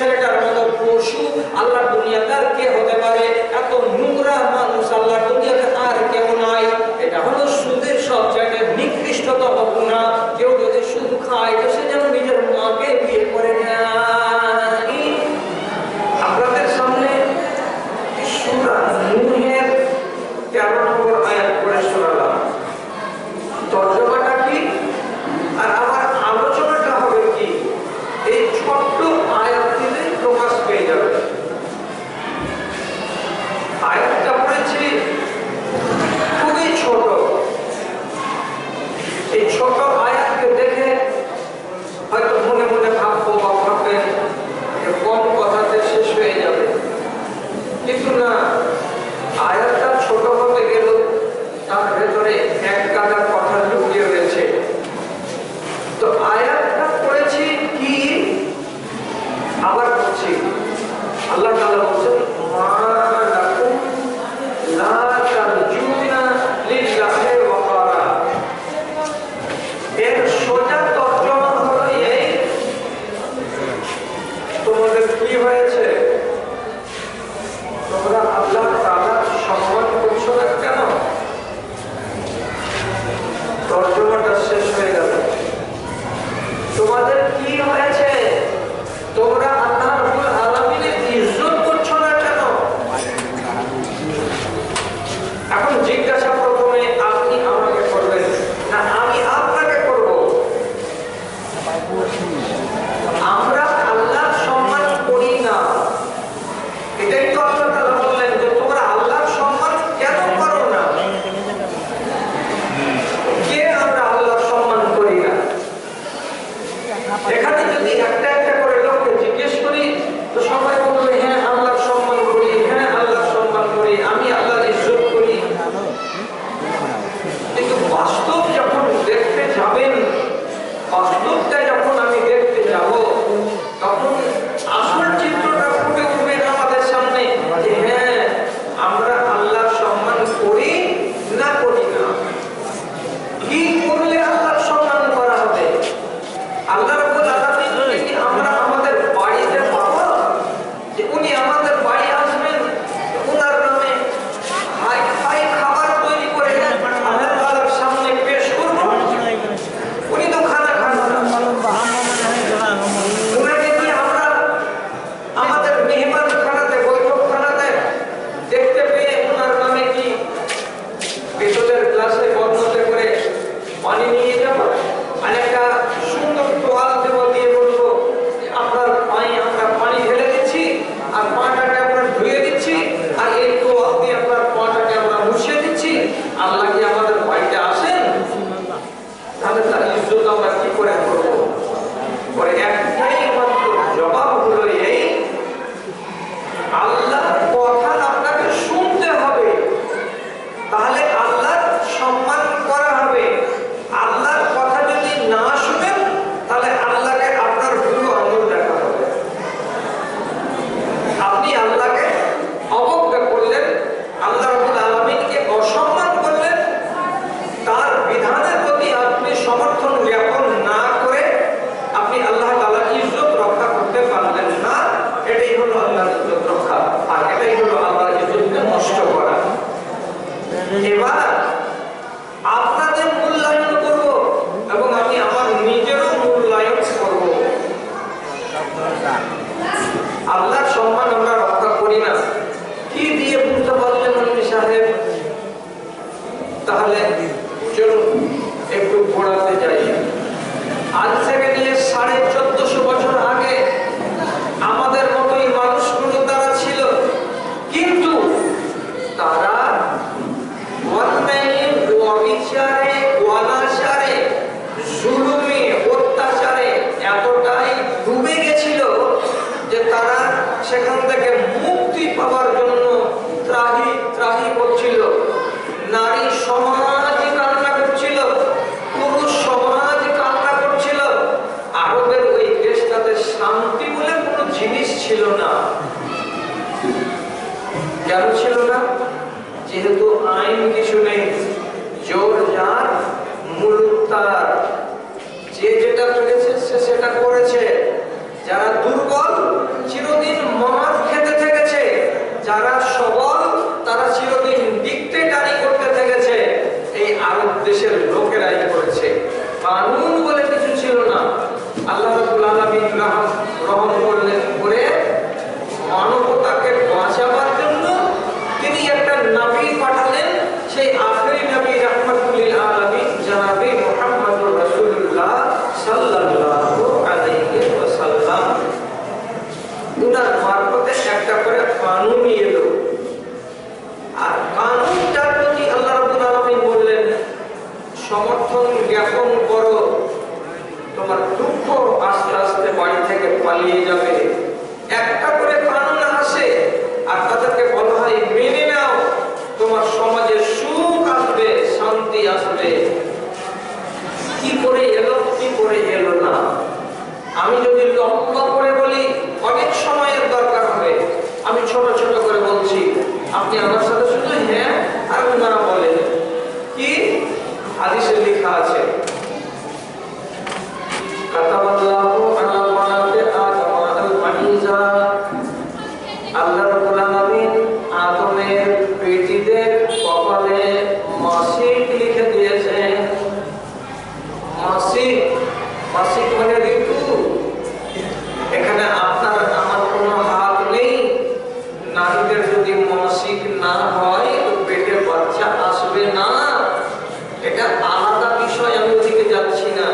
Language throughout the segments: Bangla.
ছেলেটার মতো পশু আল্লাহ দুনিয়াতে আর কে হতে পারে? এত নোংরা মানুষ আল্লাহ দুনিয়াতে আর কেউ নাই। এটা হলো সুদের সবচেয়ে নিকৃষ্টতম গুনাহ। কেউ যদি সুদ খায় তো সে যেন নিজের মাকে বিয়ে করে নেয়। আপনাদের সামনে সূরা নূহের 13 নম্বর আয়াত পড়ে শোনালাম। তর্জমাটা কি আর আমার আলোচনাটা হবে কি, এই ছোট্ট আয়াত দিলে প্রকাশ পেয়ে যাবে। আয়াতটা পড়েছি খুবই ছোট। এই ছোট আয়াতকে দেখে হয়তো মনে মনে ভাববো বা ভাববেন যে কম কথাতে শেষ হয়ে যাবে, কিন্তু না, আয়াতটা ছোট হতে গেল তার ভেতরে এক গাদা কথা লুকিয়ে রয়েছে। তো আয়াতটা পড়েছি কি, আবার বলছি, আল্লাহ তাআলা বলেন মা লাকুম লা তারজুনা লিল্লাহি ওয়াকারা। এর সোজা তর্জমা হলো এই, তোমাদের কি হয়েছে? তোমরা আল্লাহ তাআলার সম্মান করছো না কেন? তর্জমাটা শেষ হয়ে গেল। তোমাদের কি হয়েছে? তোমরা আল্লাহ রাব্বুল আলামিনের ইজ্জত করছো না কেন? এখন জিজ্ঞাসা প্রথমে আপনি আমাকে করবেন না আমি আপনাকে করব? আমরা আল্লাহর সম্মান করি না, এটাই তো আল্লাহ তাআলা বললেন যে তোমরা আল্লাহর সম্মান কেন করো না? কে আমরা আল্লাহর সম্মান করি না? এখানে যদি একটা একটা করে লোককে জিজ্ঞেস করি তো সবাই বলবে হ্যাঁ আল্লাহর সম্মান করি, হ্যাঁ আল্লাহর সম্মান করি, আমি আল্লাহর ইজ্জত করি। কিন্তু বাস্তব যখন দেখতে যাবেন, বাস্তবটা যখন আমি দেখতে যাব, তখন আসল চিত্রটা ফুটে উঠবে আমাদের সামনে যে হ্যাঁ আমরা আল্লাহর সম্মান করি না করি না। কি করলে আল্লাহর সম্মান করা হবে? আল্লাহ রাব্বুল আলামিন কি আমরা আমাদের বাড়িতে পাবো যে উনি আমাদের বাড়ি আসবেন, ওনার নামে হাই ফাই খাবার তৈরি করে আল্লাহ তাআলার সামনে পেশ করব? উনি তো খানা খান না। ওনাকে কি আমরা আমাদের মেহমান খানাতে, বৈঠক খানাতে দেখতে পেয়ে ওনার নামে কি পেট্রোলের গ্লাসে বর্ণতে করে পানি নিয়ে যাব? আর একটা সুন্দর তোয়াল দেব, দিয়ে বলবো আপনার পায়ে আমরা পানি ঢেলে দিচ্ছি আর পাটাকে আমরা ধুয়ে দিচ্ছি আর এই তোয়াল দিয়ে আপনার পাটাকে আমরা মুছিয়ে দিচ্ছি। আল্লাহ কি আমাদের বাড়িতে আসেন? তাহলে তার ইজ্জত আমরা কি করে করবো? পরে একটাই মাত্র জবাব হলো এই, আল্লাহর কথা আপনাকে শুনতে হবে, তাহলে আল্লাহর সম্মান করা হবে। আল্লাহর কথা যদি না শুনেন তাহলে আল্লাহকে আপনার ভুল আঙুল দেখা হবে। আপনি আল্লাহকে অবজ্ঞা করলেন, আল্লাহ রাব্বুল আলামিনকে অসম্মান করলেন, তার বিধানের প্রতি আপনি সমর্থন জ্ঞাপন না করে আপনি আল্লাহ তাআলার ইজ্জত রক্ষা করতে পারলেন না। এটাই হলো আল্লাহর ইজ্জত রক্ষা, আর এটাই হলো আল্লাহর ইজ্জতকে নষ্ট করা। এবার আপনাদের মূল্যায়ন করব এবং আমি আমার নিজেরও মূল্যায়ন করব। আল্লাহর সম্মান আমরা রক্ষা করি না, কি দিয়ে বুঝতে পারলেন মন্ত্রী সাহেব? তাহলে চলুন একটু ঘোরাতে যাই। আজ থেকে নিয়ে 1450 বছর আগে আমাদের মতোই মানুষগুলো তারা ছিল, কিন্তু তারা অন্যায়, অবিচারে, অনাচারে, জুলুমে, অত্যাচারে এতটাই ডুবে গেছিল যে তারা সেখান থেকে মুক্তি পাওয়ার জন্য ত্রাহি ত্রাহি করছিল। নারী সমাজ কান্না করছিল, পুরুষ সমাজ কান্না করছিল। আরবের ওই দেশটাতে শান্তি বলে কোনো জিনিস ছিল না। কেন ছিল না? যেহেতু আইন কিছু নেই, জোর যার মুলুক তার, যে যেটা পেরেছে সে সেটা করেছে। যারা দুর্বল আল্লাহ রাব্বুল আলামিন রহম করলেন করে মানবতাকে বাঁচাবার জন্য তিনি একটা নবী পাঠালেন, সেই আখেরি নবী রাহমাতুল লিল আলামিন জনাবে মুহাম্মদুর রাসূলুল্লাহ সাল্লাল্লাহু আলাইহি ওয়াসাল্লাম। উনার মারফতে একটা করে কানুন এলো, আর কানুনটার প্রতি আল্লাহ রাব্বুল আলামিন বললেন সমর্থন জ্ঞাপন করো, তোমার দুঃখ আস্তে আস্তে বাড়ি থেকে পালিয়ে যাবে। একটা করে কানুন আসে আর তাদেরকে বলা হয় মেনে নাও, তোমার সমাজে সুখ আসবে, শান্তি আসবে। কি করে এলো, কি করে এলো না, আমি যদি লম্বা করে বলি অনেক সময়ের দরকার হবে, আমি ছোট ছোট করে বলছি, আপনি আমার সাথে শুধু হ্যাঁ আর না বলেন। কি হাদিসে লেখা আছে, কাতাবাল্লাহু আলা বানাতে আদম আল মাইজা, আল্লাহ রাব্বুল আলামিন আদমের বেটিদের কপালে মাসিক লিখে দিয়েছেন। মাসিক, মাসিক মানে ঋতু। এখানে আপনার আমার কোনো হাত নেই। নারীদের যদি মাসিক না হয় তো পেটে বাচ্চা আসবে না, এটা আলাদা বিষয়, আমি ওদিকে যাচ্ছি না।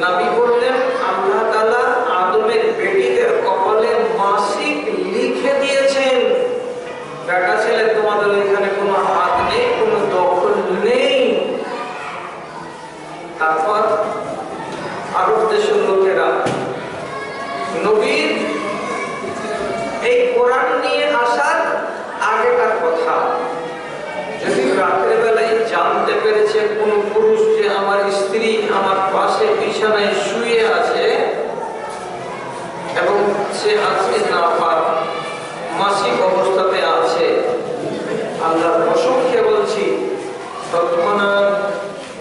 নবী বললেন আল্লাহ তাআলা আদমের বেটিদের কপালে মাসিক লিখে দিয়েছেন। বেটা ছেলে তোমাদের এখানে কোনো হাত নেই, কোনো দখল নেই। তারপর আরব দেশের লোকেরা নবীর এই কোরআন নিয়ে আসার আগেকার কথা, যদি রাতের বেলায় জানতে পেরেছে কোন পুরুষ যে আমার স্ত্রী আমার পাশে বিছানায় শুয়ে আছে এবং সে আজকে নাপাক মাসিক অবস্থাতে আছে, আল্লাহর কসম খেয়ে বলছি তৎক্ষণাৎ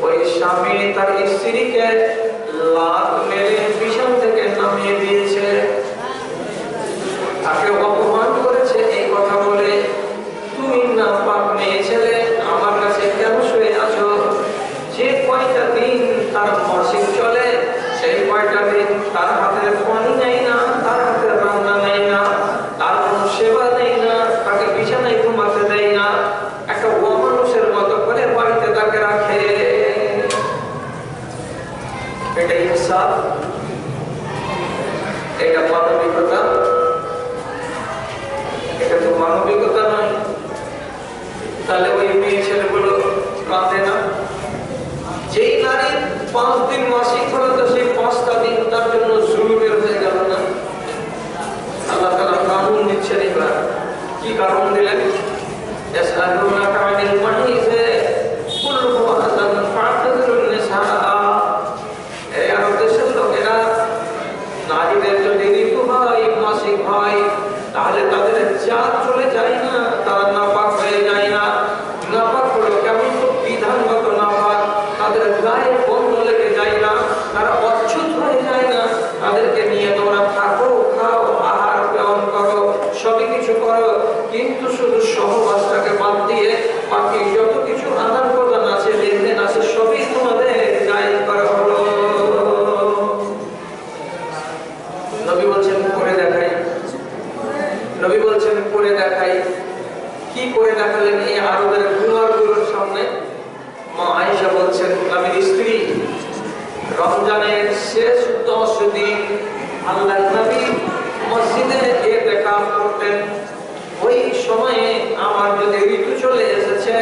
ওই স্বামী তার স্ত্রীকে লাত মেরে বিছানা থেকে নামিয়ে দিয়েছে, তাকে অপমান করেছে এই কথা বলে, তুমি নাপাক মেয়ে ছেলে আমার কাছে কেন শুয়ে আছো? যে কয়টা দিন তার মাসিক চলে সেই কয়টা দিন তার হাতে পানি নেই না, তার হাতে রান্না নেই না, তার কোনো সেবা নেই না, তাকে বিছানায় ঘুমাতে দেয় না, একটা অমানুষের মতো করে বাড়িতে তাকে রাখে। এটা ইনসাফ? এটা মানবিকতা? এটা তো মানবিকতা নয়। তাহলে ওই মেয়ে ছেলেগুলো কাঁদে না? যেই নারীর 5 দিন মাসিক হলো তো সেই 5টা দিন তার জন্য জুলুমের হয়ে গেল না? আল্লাহ তাআলা কানুন দিচ্ছেন। এবার কি কানুন দিলেন? ইয়াসআলুনাকা আনিল মাহিজ কুল হুয়া আযান ফা'তাযিলুন নিসা। এই আরব দেশের লোকেরা নারীদের যদি ঋতু হয়, মাসিক হয়, তাহলে তাদের জাত চলে যায় না, তারা নাপাক হয়ে যায় না। নাপাক হলো কেমন তো বিধানগত নাপাক, তাদের গায়ে বন্ধ লেগে যায় না, তারা অচ্ছুত হয়ে যায় না। তাদেরকে নিয়ে তোমরা থাকো, খাও, আহার গ্রহণ করো, সবই কিছু করো, কিন্তু শুধু সহবাসটাকে বাদ দিয়ে বাকি যত কিছু আদান প্রদান আছে, লেনদেন আছে, সবই তোমাদের গায়ে করা হলো। নবী বলছেন করে দেখাই, নবী বলছেন করে দেখাই। কি করে দেখালেন এই আরবের গুলোর সামনে? মা আয়েশা বলছেন নবীর স্ত্রী রমজানের শেষ 10 দিন আল্লাহর নবী মসজিদে ইতিকাফ করতেন। ওই সময়ে আমার যদি ঋতু চলে এসেছে,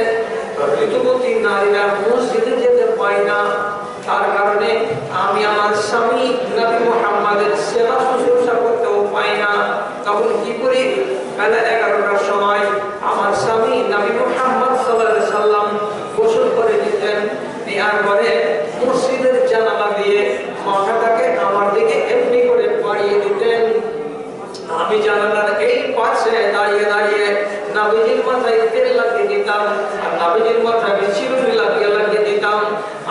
ঋতুবতী নারীরা মসজিদে যেতে পায় না, তার কারণে আমি আমার স্বামী নবী মুহাম্মাদের সেবা শুশ্রূষা করতেও পাই না। তখন কি করি? বেলা 11টার সময় আমার স্বামী নবী মুহাম্মদ সাল্লাল্লাহু আলাইহি সাল্লাম গোসল করে দিতেন, দেওয়ার পরে মসজিদের জানালা দিয়ে মাথাটাকে আমার দিকে এমনি করে বাড়িয়ে দিতেন। আমি জানালার এই পাশে দাঁড়িয়ে দাঁড়িয়ে নবীজির মাথায় তেল লাগিয়ে দিতাম আর নবীজির মাথায় চিরুনি লাগিয়ে দিতাম।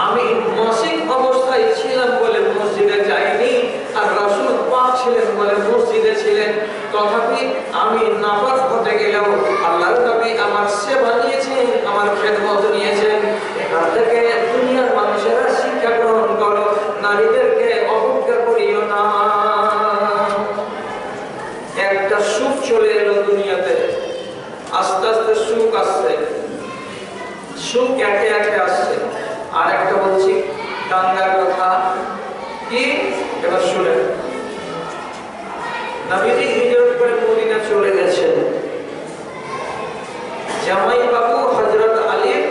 আমি মাসিক অবস্থায় ছিলাম বলে মসজিদে যাইনি, আর রাসূল পাক ছিলেন বলে মসজিদে ছিলেন। তথাপি আমি নাপাক হতে গেলেও আল্লাহর নবী আমার সেবা নিয়েছেন, আমার খেদমত নিয়েছেন। এখান থেকে দুনিয়ার মানুষেরা শিক্ষা গ্রহণ করো, নারীদেরকে অবজ্ঞা করিও সুখ একে একে আসছে। আর একটা বলছি দাঙ্গার কথা, কি এবার শুনে। নবীজি হিজরত করে মদিনা চলে গেছেন। জামাই বাবু হযরত আলীর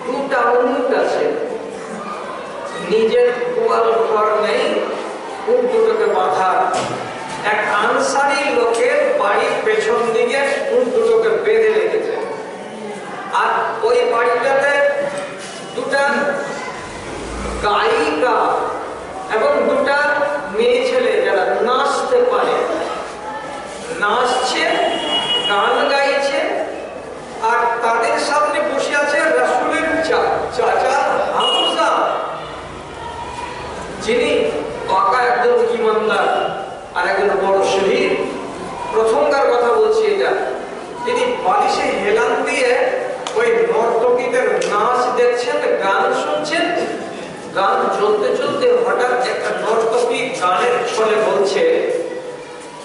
দুটা উট আছে, নিজের গোয়াল ঘর নেই, উট দুটোকে বাঁধা। এক আনসারী লোকের বাড়ির পেছন দিকে উট দুটোকে বেঁধে রেখেছে। আর ওই বাড়িটাতে দুটা গায়িকা এবং দুটা মেয়ে ছেলে যারা নাচতে পারে, নাচছে, গান গাইছে। আর তাদের সামনে বসে আছে রাসূলের চাচা হামজা, যিনি পাকা একজন ঈমানদার আর একজন বড় শহীদ। প্রথমকার কথা বলছি এটা। তিনি বালিশে হেলান দিয়ে ওই নর্তকীদের নাচ দেখছেন, গান শুনছেন। গান চলতে চলতে হঠাৎ একটা নর্তকী গানের ছলে বলছে,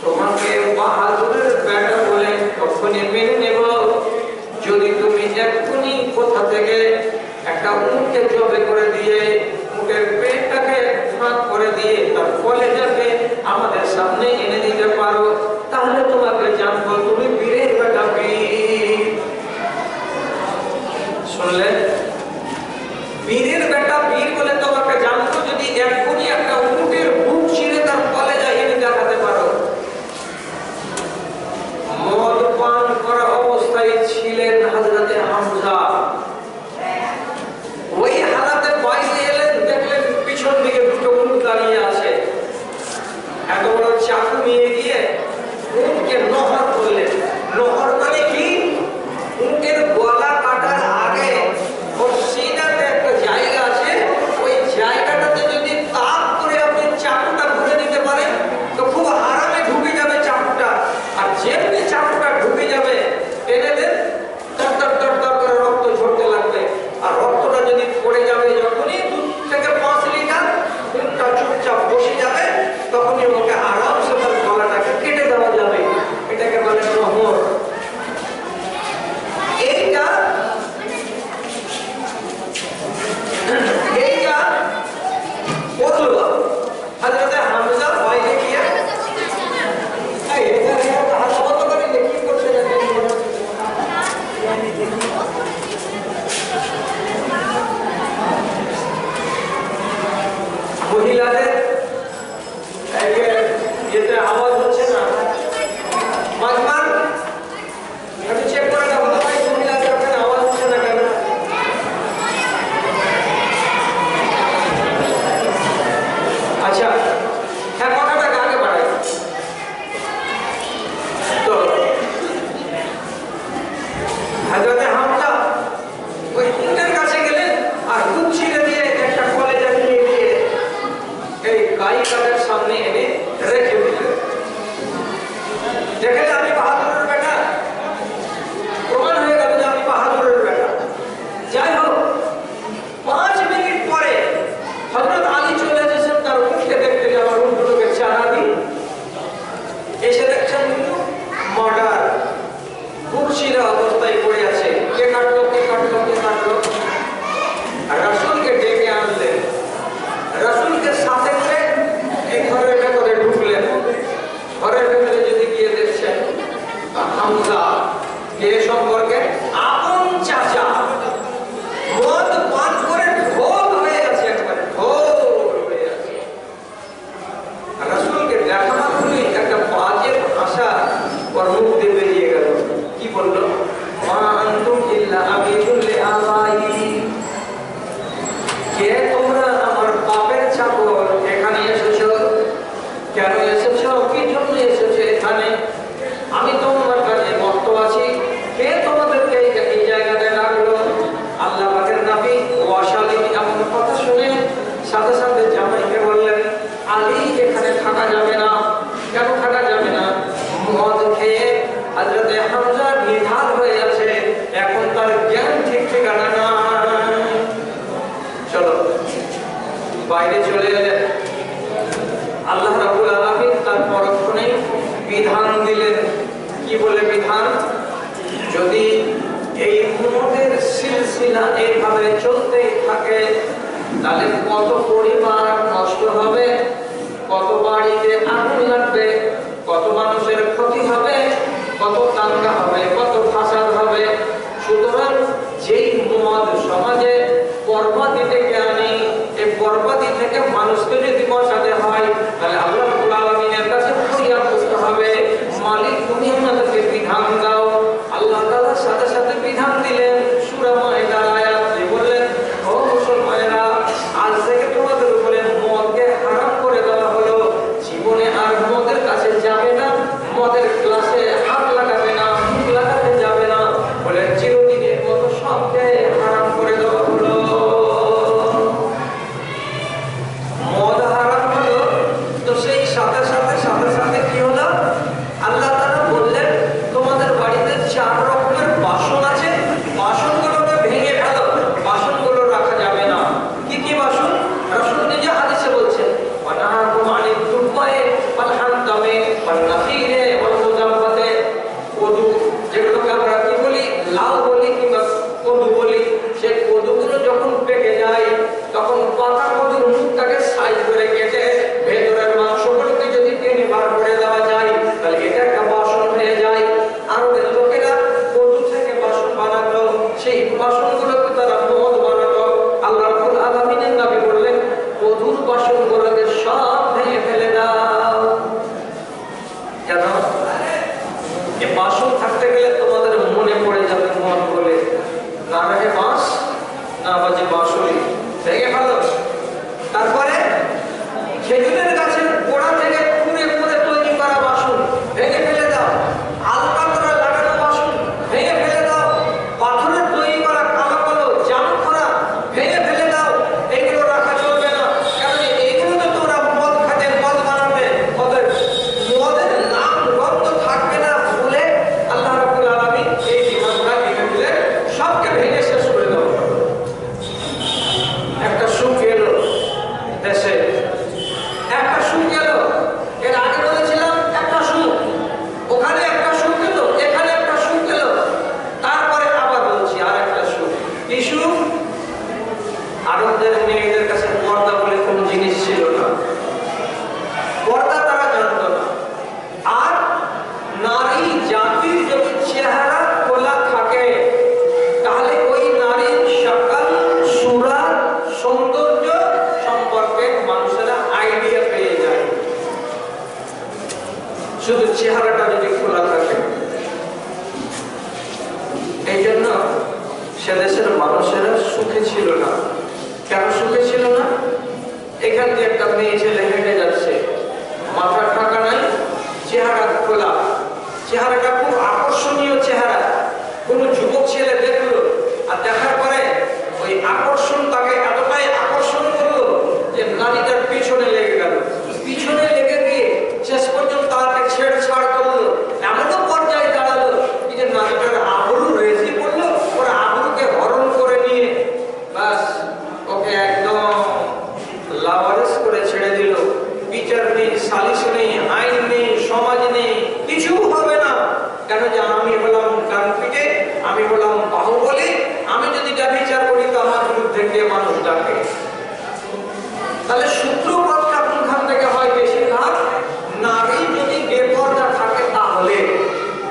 তোমাকে বাহাদুরের বেটা বলে কখনই মেনে নেব যদি তুমি এক্ষুনি কোথা থেকে একটা উটকে জবে করে দিয়ে উটের পেটটাকে ফাঁক করে দিয়ে তার কলেজাকে আমাদের সামনে এনে দিতে পারো, তাহলে তোমাকে জানবো তুমি বীরের বেটা বীর। শুনলেন? বীরের বেটা বীর বলে তোমাকে জানবো যদি এক্ষুনি একটা উটের বুক ছিঁড়ে তার কলেজা এনে দেখাতে পারো। মদ পান করা অবস্থায় ছিলেন হযরতে হামজা। ওই হালাতে বাইরে এলেন, দেখলেন পিছন দিকে দুটো উট দাঁড়িয়ে আছে। এত বড় চাকু নিয়ে গিয়ে উটকে নহর করলেন। নহর মানে কি? উটের গলা কাটার আগে ওর সিনাতে একটা জায়গা আছে, ওই জায়গাটাতে যদি তাক করে আপনি চাকুটা ঘুরে দিতে পারেন তো খুব আরামে ঢুকে যাবে চাকুটা। আর যেমনি চাকুটা ঢুকে যাবে টেনে দেন, তর তর তর তর করে রক্ত ঝরতে লাগবে। আর রক্তটা যদি পড়ে যাবে যখনই 2 থেকে 5 লিটার, উটটা চুপচাপ বসে যাবে, তখনই ওকে আরামসে তার গলাটাকে কেটে দেওয়া যাবে। এটাকে বলে নহর। এইটা বললো হযরতে হামজা বাইরে গিয়ে মহিলাদের যেটা আওয়াজ হচ্ছে না, মাঝমান একটু চেক করে দেখো তো ভাই, মহিলাদের ওখানে আওয়াজ হচ্ছে না কেন? আচ্ছা, হ্যাঁ, কথাটাকে আগে বাড়াই। তো হযরতে হামজা ওই উটের কাছে গেলেন আর বুক ছিঁড়ে দিয়ে একটা কলেজা নিয়ে গিয়ে এই গায়িকাদের সামনে এনে রেখে দিলেন। দেখে আমি বাহাদুরের বেটা, প্রমাণ হয়ে গেল যে আমি বাহাদুরের বেটা। যাই হোক, 5 মিনিট পরে হযরত আলী চলে এসেছেন তার উটকে দেখতে, যাওয়ার উটগুলোকে চারা দিই। এসে দেখছেন মার্ডার, বুক ছিঁড়া অবস্থায় পড়ে আছে। কে কাটলো, কে কাটলো, কে কাটলো? আর রাসূলকে ডেকে আনলেন। রাসূলকে সাথে করে এই ঘরের ভেতরে ঢুকলেন। ঘরের ভেতরে যদি গিয়ে দেখছেন হামজা, কে সম্পর্কে আপন চাচা, মদ পান করে ঢোল হয়ে আছে, একবারে ঢোল হয়ে আছে। রাসূলকে দেখা মাত্রই একটা বাজে ভাষা ওর মুখ দিয়ে বেরিয়ে গেল। কি বললো? মা আনতুম ইল্লা আবিদুল লিআবাই, কে তোমরা আমার বাপের চাকর, এখানে এসেছো কেন? এসেছো কি জন্য এসেছো এখানে? আমি তোমার কাছে মত আছি, কে তোমাদেরকে এই জায়গাতে রাখলো? আল্লাহ পাকের নবী ওয়াশালি এমন কথা শুনে সাথে সাথে জামাইকে বললেন, আলী এখানে থাকা যাবে না। কেন থাকা যাবে না? মদ খেয়ে হযরতে হামজা নির্ধার হয়ে আছে, এখন তার জ্ঞান ঠিক ঠিকানা না। চলো বাইরে চলে এলেন। আল্লাহ রাব্বুল আলামিন তার পরক্ষণে বিধান দিলেন। কি না এইভাবে চলতেই থাকে, তাহলে কত পরিবার নষ্ট হবে, কত বাড়িতে আগুন লাগবে, কত মানুষের ক্ষতি হবে, কত দাঙ্গা হবে, কত ফাসাদ হবে। সুতরাং যেই মদ সমাজে বরবাদি থেকে আনি, এই বরবাদি থেকে মানুষকে যদি বাঁচাতে হয়, তাহলে আল্লাহ রাব্বুল আলামিনের কাছে ফরিয়াদ করতে হবে, মালিক তুমি আমাদেরকে বিধান দাও। আল্লাহ তাআলার সাথে সাথে বিধান দিলেন। সূরা মাইদার আয়াত বললেন, ও মুসলমানেরা, আজ থেকে তোমাদের উপরে মদকে হারাম করে দেওয়া হলো। জীবনে আর মদের কাছে যাবে না, মদের গ্লাসে হাত লাগাবে না, মুখ লাগাতে যাবে না, বলে চিরদিনের মতো সবকে হারাম করে দেওয়া হলো। মদ হারাম হলো, তো সেই সাথে সাথে কি হলো? আল্লাহ তাআলা বললেন, তোমাদের বাড়িতে 4 রকমের বাসন আছে, বাসনগুলোকে ভেঙে ফেলো, বাসনগুলো রাখা যাবে না। কি কি বাসন? রাসূল নিজে হাদিসে বলছেন, ওয়ানাহাকুম আনিদ দুবায়ে ওয়াল হানতামে ওয়ান নাফিরে ওয়াল মুজাম্মাতে। কদু, যেগুলোকে আমরা কি বলি, লাউ বলি কিংবা কদু বলি, সেই কদুগুলো যখন পেকে যায়, তখন পাতা কদুর মুখটাকে সাইজ করে কেটে ভেতরের মাংসগুলোকে যদি টেনে বার করে দেওয়া যায়, তাহলে এটা একটা বাসন হয়ে যায়। আরবের লোকেরা কদু থেকে বাসন বানাতো, সেই বাসনগুলোকে তারা মদ বানাতো। আল্লাহ রাব্বুল আলামিনের নবী বললেন, কদুর বাসনগুলোকে সব ভেঙে ফেলে দাও। কেন? এই বাসন থাকতে গেলে তোমাদের মনে পড়ে যাবে মদ বলে, না রাখে বাঁশ, না বাজে বাঁশরি, ভেঙে ফেলো। তারপরে খেজুরের গাছের গোড়া থেকে পুড়ে পুড়ে তৈরি করা বাসন ভেঙে ফেলে দাও। আলকাতরা লাগানো বাসন ভেঙে ফেলে দাও। পাথরের তৈরি করা কালো কালো জাম করা ভেঙে ফেলে দাও। এইগুলো রাখা চলবে না, কারণ এইগুলো তো তোমরা মদ খাতে, মদ বানাবে, মদের নাম গন্ধ থাকবে না বলে আল্লাহ রাব্বুল আলামিন এই বিধানটা লিখে দিলেন, সবকে ভেঙে শেষ করে দাও। একটা সুখ এলো দেশে, একটা সুখ এলো। এর আগে বলেছিলাম একটা সুখ, ওখানে একটা সুখ এলো, এখানে একটা সুখ এলো। তারপরে আবার বলছি আর একটা সুখ। কি সুখ? আরবদের মেয়েদের কাছে পর্দা বলে কোনো জিনিস ছিল না, পর্দা তারা জানত না। আর নারী জাতির যদি চেহারা খোলা থাকে, তাহলে ওই নারীর সকাল সুরা সৌন্দর্য সম্পর্কে মানুষেরা আইডিয়া পেয়ে যায়, শুধু চেহারাটা যদি খোলা থাকে। এই জন্য সে দেশের মানুষেরা সুখে ছিল না। কেন সুখে ছিল না? এখান দিয়ে একটা মেয়ে ছেলে হেঁটে যাচ্ছে, মাথা ঢাকা নাই, চেহারা খোলা, চেহারাটা খুব আকর্ষণীয় চেহারা। কোন যুবক ছেলে দেখলো, আর দেখার পরে ওই আকর্ষণ তাকে এতটাই আকর্ষণ করলো যে নারীটার পিছনে লেগে গেল। পিছনে লেগে গিয়ে শেষ পর্যন্ত তাকে ছেড়ছাড় করলো, এমনও পর্যায়ে দাঁড়ালো যে নারীটার আবরু রেজি পড়লো, ওরা আবরুকে হরণ করে নিয়ে বাস ওকে একদম লাওয়ারিস করে ছেড়ে দিল। বিচার নেই, সালিশ নেই, আইন নেই, সমাজ নেই, কিছু হবে না। কেন? যে আমি হলাম কানপিটে, আমি হলাম বাহুবলী, আমি যদি যা বিচার করি তো আমার বিরুদ্ধে কে মানুষ ডাকে। তাহলে সূত্রপাতটা কোনখান থেকে হয়? বেশিরভাগ নারী যদি বেপরদা থাকে, তাহলে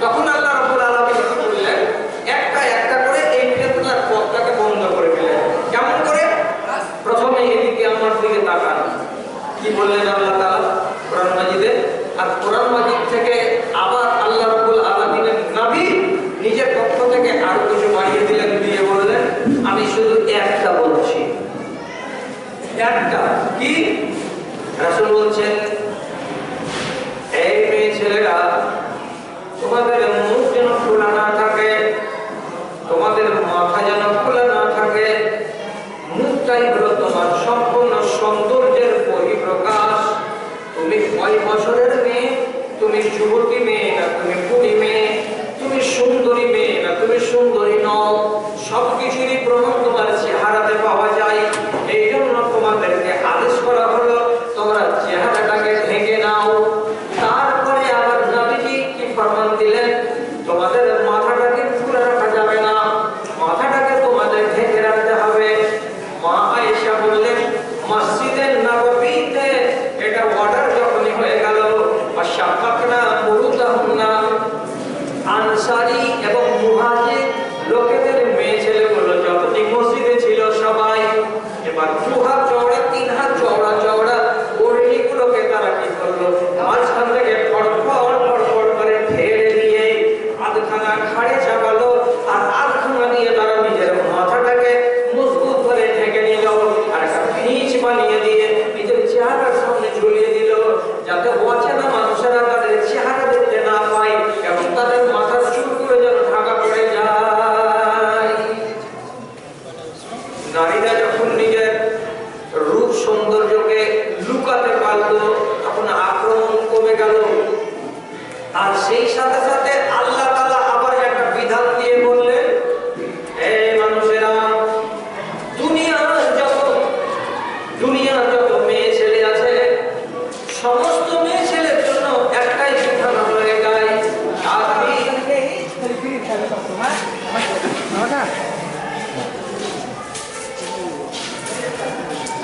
তখন আল্লাহ রাব্বুল আলামিন বললেন, একটা একটা করে এই ফিতনার পথটাকে বন্ধ করে দিলেন। কেমন করে? প্রথমে এদিকে আমার দিকে তাকান। কি বললেন আল্লাহ তাআলা কোরআন মাজিদে? আর কোরআন মাজিদ থেকে আবার আল্লাহ রাব্বুল আলামিনের নবী নিজের পক্ষ থেকে আরো কিছু বাড়িয়ে দিলেন, দিয়ে বললেন, আমি শুধু একটা বলছি। একটা কি? রাসূল বলছেন, এই মেয়ে ছেলেরা, তোমাদের মুখ যেন খোলা না থাকে, তোমাদের মাথা যেন খোলা না থাকে। মুখটাই হলো তোমার সম্পূর্ণ সৌন্দর্যের বহিঃপ্রকাশ। তুমি কয় বছরের মেয়ে? তুমি যুবতী মেয়ে না তুমি বুড়ি মেয়ে? তুমি সুন্দরী মেয়ে না তুমি সুন্দরী নও? সবকিছুরই প্রমাণ তোমার চেহারাতে পাওয়া যায়। এই জন্য তোমাদেরকে আদেশ করা হলো, তোমরা চেহারাটাকে ঢেকে নাও। তারপরে আবার নবীজি কি ফরমান দিলেন? তোমাদের মাথাটাকে খুলে রাখা যাবে না, মাথাটাকে তোমাদের ঢেকে আর সেই সাথে সাথে আল্লাহ তাআলা আবার একটা বিধান দিয়ে বললেন, এই মানুষেরা, দুনিয়ার যত মেয়ে ছেলে আছে, সমস্ত মেয়ে ছেলের জন্য একটাই বিধান হয়ে যায়,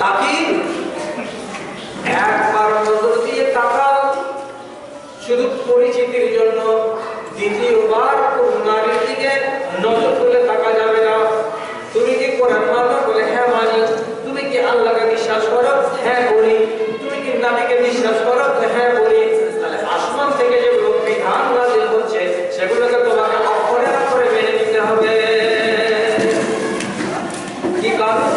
তাকে একবার নজর দিয়ে তাকাও, শুধু পরিচিতির জন্য। দ্বিতীয়বার কোন নারীর দিকে নজর তুলে তাকা যাবে না। তুমি কি কোরআন মানো? বলে হ্যাঁ মানি। তুমি কি আল্লাহকে বিশ্বাস করো? হ্যাঁ বলি। তুমি কি নবীকে বিশ্বাস করো? হ্যাঁ বলি। তাহলে আসমান থেকে যেগুলো বিধান নাযিল হচ্ছে সেগুলোকে তোমাকে অক্ষরে অক্ষরে মেনে নিতে হবে। কি কারণ?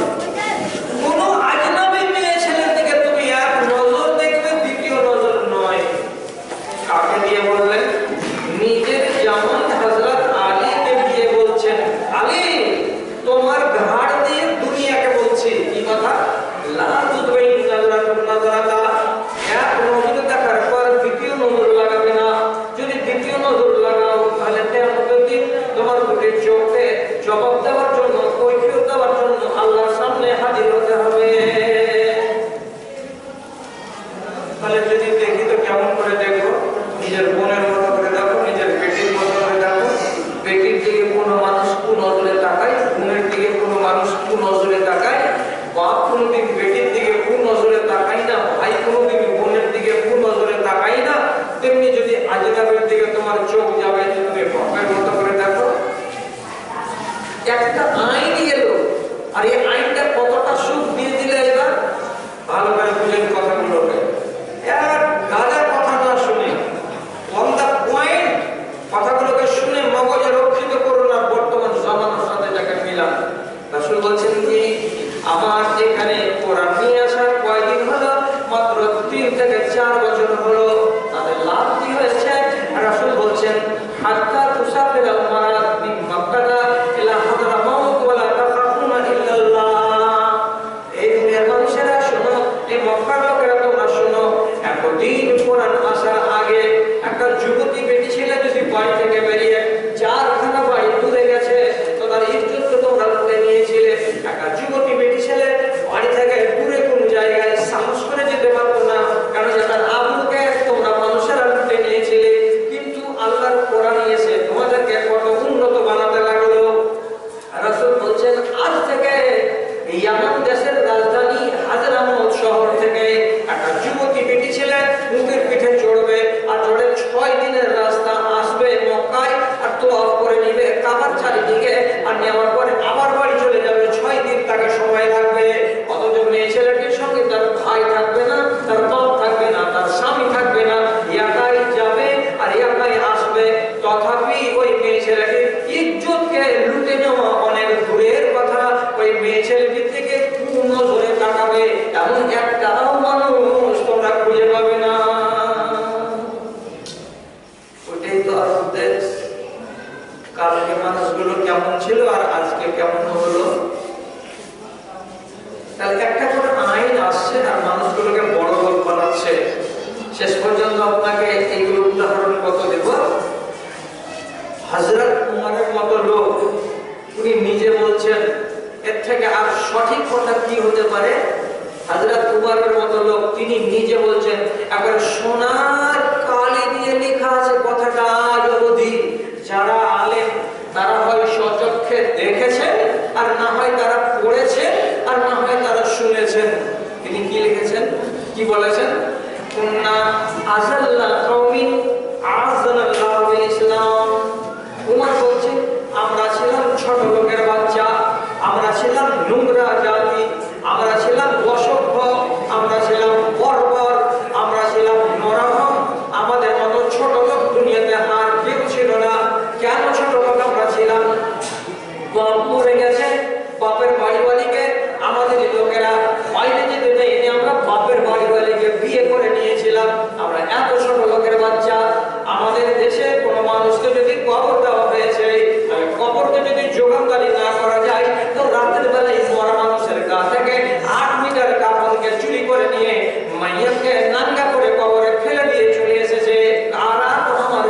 কোন আজনবী মেয়ে ছেলের দিকে তুমি এক নজর দেখবে, দ্বিতীয় নজর নয়। কাকে দিয়ে বললেন? নিজের জামান হযরত আলীকে দিয়ে বলছেন, আলী তোমার ঘাড় দিয়ে দুনিয়াকে বলছি কি কথা, লা তুদবিন নাযরাতুন নাযরাতা, এক নজর দেখার পর দ্বিতীয় নজর লাগাবে না। যদি দ্বিতীয় নজর লাগাও তাহলে কিয়ামতের দিন তোমার দুটি চোখে জবাব দেওয়ার জন্য, কৈফিয়ত দেওয়ার জন্য আল্লাহর সামনে হাজির হতে হবে। তাহলে যদি দেখি তো কেমন করে দেখবো? নিজের বোনের মতো করে দেখো, নিজের বেটির মতো করে দেখো। বেটির দিকে কোনো মানুষ কুনজরে তাকায়, বোনের দিকে কোনো মানুষ কুনজরে তাকায়। বাপ কোনোদিন বেটির দিকে কুনজরে তাকায় না, ভাই কোনোদিন বোনের দিকে কুনজরে তাকায় না। তেমনি যদি আজনবীর দিকে তোমার চোখ যাবে, তুমি বাপের মতো করে দেখো। একটা আইন এলো, আর এই আইনটা কতটা সুখ দিয়ে দিলে এবার ভালো করে বুঝেন কথাগুলোকে। এক গাদার কথা না শুনে, অন দা পয়েন্ট কথাগুলোকে শুনে মগজে রক্ষিত করুন। আর বর্তমান জামানার সাথে যাকে মিলান। রাসূল বলছেন যে আমার এখানে কোরআন নিয়ে আসার কয়দিন হলো, মাত্র 3 থেকে 4 বছর হলো। তাদের লাভ কি হয়েছে? রাসূল বলছেন, হাত্তা তুসাফির আল মারাত মিন মাক্কা ইলা হাদরামাউত ওয়া লা তাখাফুনা ইল্লাল্লাহ। এই দুনিয়ার মানুষেরা শোনো, এই মক্কার লোকেরা তোমরা শোনো, এতদিন কোরআন আসার আগে একটা যুবতী বেটি ছেলে যদি বাড়ি থেকে বেরিয়ে 4খানা বাড়ি দূরে গেছে তো তার ইজ্জত তো তোমরা লুটে নিয়েছিলে। একটা যুবতী বেটি ছেলে বাড়ি থেকে দূরে কোন জায়গায় সাহস করে যেতে পারতো না, কারণ তার আবুকে তোমরা মানুষেরা লুটে নিয়েছিলে। কিন্তু আল্লাহর কোরআন এসে তোমাদেরকে কত উন্নত বানাতে লাগলো। রাসূল বলছেন, আজ থেকে ইয়ামান দেশের রাজধানী হাজরামাউত শহর থেকে একটা যুবতী বেটি ছেলে উটের পিঠে চড়বে, আর চড়ে 6 দিনের রাস্তা আসবে মক্কায়, আর তওয়াফ করে নিবে কাবার চারিদিকে, আর নেওয়ার পরে আবার বাড়ি চলে যাবে। 6 দিন তাকে সময় লাগবে। অথচ মেয়ে ছেলেটির সঙ্গে তার ভাই থাকবে না, তার বাপ থাকবে না, তার স্বামী থাকবে না, একাই যাবে আর একাই আসবে। তথাপি ওই মেয়ে ছেলেটির ইজ্জতকে লুটে নেওয়া অনেক দূরের কথা, ওই মেয়ে ছেলেটির থেকে কুনজরে তাকাবে এমন একটাও মানুষ তোমরা খুঁজে পাবে না। ওটাই তো আরব দেশ। কালকে মানুষগুলো কেমন ছিল আর আজকে কেমন হলো। তাহলে একটা করে আইন আসছে আর মানুষগুলোকে বড় লোক বানাচ্ছে। শেষ পর্যন্ত আপনাকে এইগুলো উদাহরণ কত দেব। হযরত উমরের মতো লোক, উনি নিজে বলছেন, এর থেকে আর সঠিক কথা কি হতে পারে। হযরত উমরের মতো লোক, তিনি নিজে বলছেন, একবার সোনার কালি দিয়ে লেখা আছে কথাটা আজ অবধি। যারা আলেম তারা হয় স্বচক্ষে দেখেছেন, আর না হয় তারা পড়েছেন, আর না হয় তারা শুনেছেন। তিনি কি লিখেছেন, কি বলেছেন? কুন্না আযাল্লা কওমিন আযাল্লাহু বিল ইসলাম। উমর বলছেন, আমরা ছিলাম ছোট লোকের বাচ্চা, আমরা ছিলাম নোংরা জাতি, আমরা ছিলাম অসভ্য, আমরা ছিলাম বর্বর, আমরা ছিলাম নরম। আমাদের মতো ছোট লোক দুনিয়াতে আর কেউ ছিল না। কেন ছোট লোক আমরা ছিলাম? বাপ মরে গেছে, বাপের বাড়িওয়ালিকে আমাদের লোকেরা বাইরে যেতে দেয়নি, আমরা বাপের বাড়িওয়ালিকে বিয়ে করে নিয়েছিলাম। আমরা এত ছোট লোকের বাচ্চা। আমাদের দেশে কোনো মানুষকে যদি কবর দেওয়া হয়েছে, তাহলে কবরকে যদি যোগানদারি না করা যায়, তো রাতের বেলায় মরা মানুষের গা থেকে 8 মিটার কাপড়কে চুরি করে নিয়ে মাইয়াকে নাঙ্গা করে কবরে ফেলে দিয়ে চলে এসেছে। কারা? আমার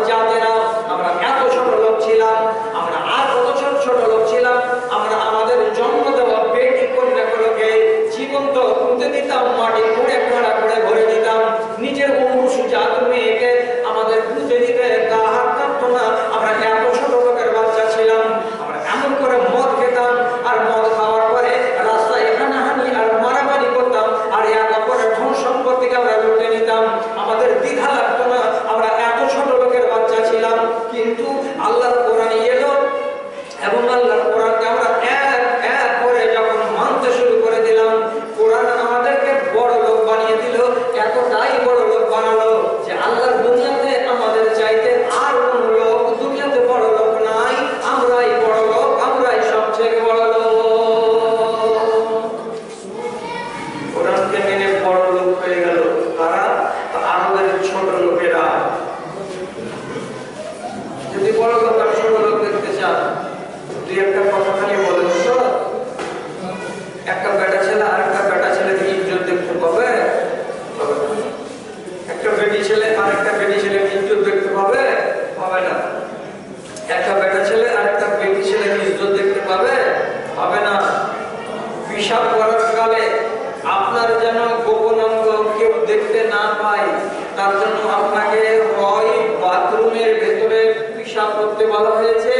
করতে বলা হয়েছে,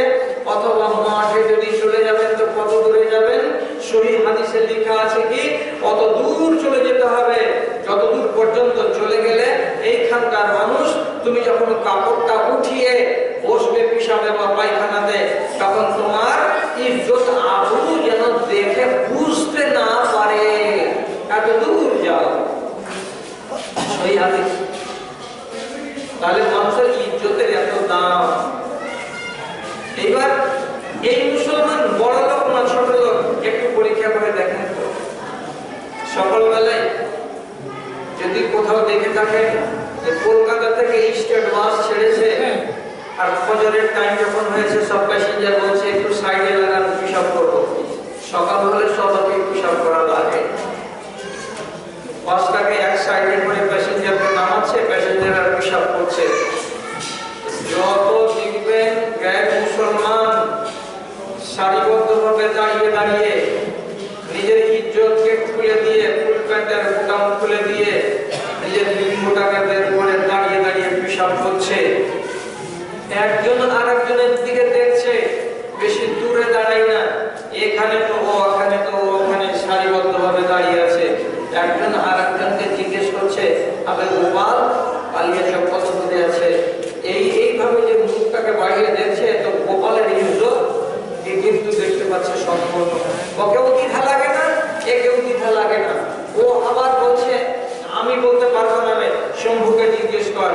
অথবা মাঠে যদি চলে যাবেন তো কত দূরে যাবেন? সহিহ হাদিসে লেখা আছে কি কত দূর চলে যেতে হবে, যত দূর পর্যন্ত চলে গেলে এইখানকার মানুষ তুমি যখন কাপড়টা উঠিয়ে বসবে পিশাবে বা পায়খানাতে, তখন তোমার ইজ্জত আবরু যেন দেখে বুঝতে না পারে, এত দূর যাও। সহিহ হাদিস। তাহলে মানুষের ইজ্জতের এত দাম। এইবার এই মুসলমান বড় লোক না ছোট লোক একটু পরীক্ষা করে দেখেন তো, সকালবেলায় যদি কোথাও দেখে থাকেন যে কলকাতা থেকে স্টেট বাস ছেড়েছে আর ফজরের টাইম যখন হয়েছে সব প্যাসেঞ্জার বলছে একটু সাইডে লাগান, পিশাব করবো। সকাল হলে সবাইকে পিশাব করা লাগে। বাসটাকে এক সাইডে করে প্যাসেঞ্জারকে নামাচ্ছে, প্যাসেঞ্জার আর পিশাব করছে। যত দেখবেন গ্যার মুসলমান সারিবদ্ধভাবে দাঁড়িয়ে দাঁড়িয়ে নিজের ইজ্জতকে খুলে দিয়ে, ফুল প্যান্টের বোতাম খুলে দিয়ে নিজের লিঙ্গটাকে বের করে দাঁড়িয়ে দাঁড়িয়ে পিশাব করছে। একজন আরেকজনের দিকে দেখছে, বেশি দূরে দাঁড়াই না, এখানে তো ও, ওখানে তো ও, ওখানে সারিবদ্ধভাবে দাঁড়িয়ে আছে। একজন আরেকজনকে জিজ্ঞেস করছে, আবে গোপাল পালিয়ে সব কত দূরে আছে? এইভাবে যে মুখটাকে বাড়িয়ে দেখছে, তো গোপালের ইজ্জত কিন্তু দেখতে পাচ্ছে সম্পূর্ণ। ওকেও দ্বিধা লাগে না, একেও দ্বিধা লাগে না। ও আবার বলছে আমি বলতে পারবো না, শম্ভুকে জিজ্ঞেস কর।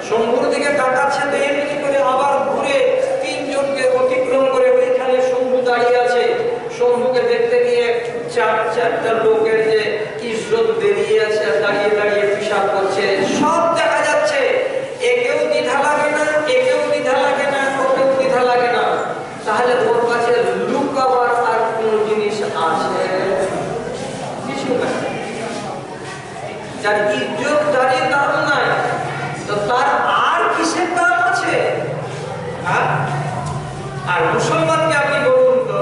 শম্ভুর দিকে তাকাচ্ছে, তো এমনি করে আবার ঘুরে তিনজনকে অতিক্রম করে ওইখানে শম্ভু দাঁড়িয়ে আছে। শম্ভুকে দেখতে গিয়ে চারটা লোকের যে ইজ্জত বেরিয়ে আছে, দাঁড়িয়ে দাঁড়িয়ে পিশাব করছে, সব দেখা যাচ্ছে। একেও দ্বিধা লাগে না, একেও দ্বিধা লাগে না, ওকেও দ্বিধা লাগে না। তাহলে ওর কাছে লুকাবার আর কোন জিনিস আছে? কিছু না। যার ইজ্জত দাঁড়িয়ে দাম নাই, তো তার আর কিসের দাম আছে? আর মুসলমানকে আপনি বলুন তো,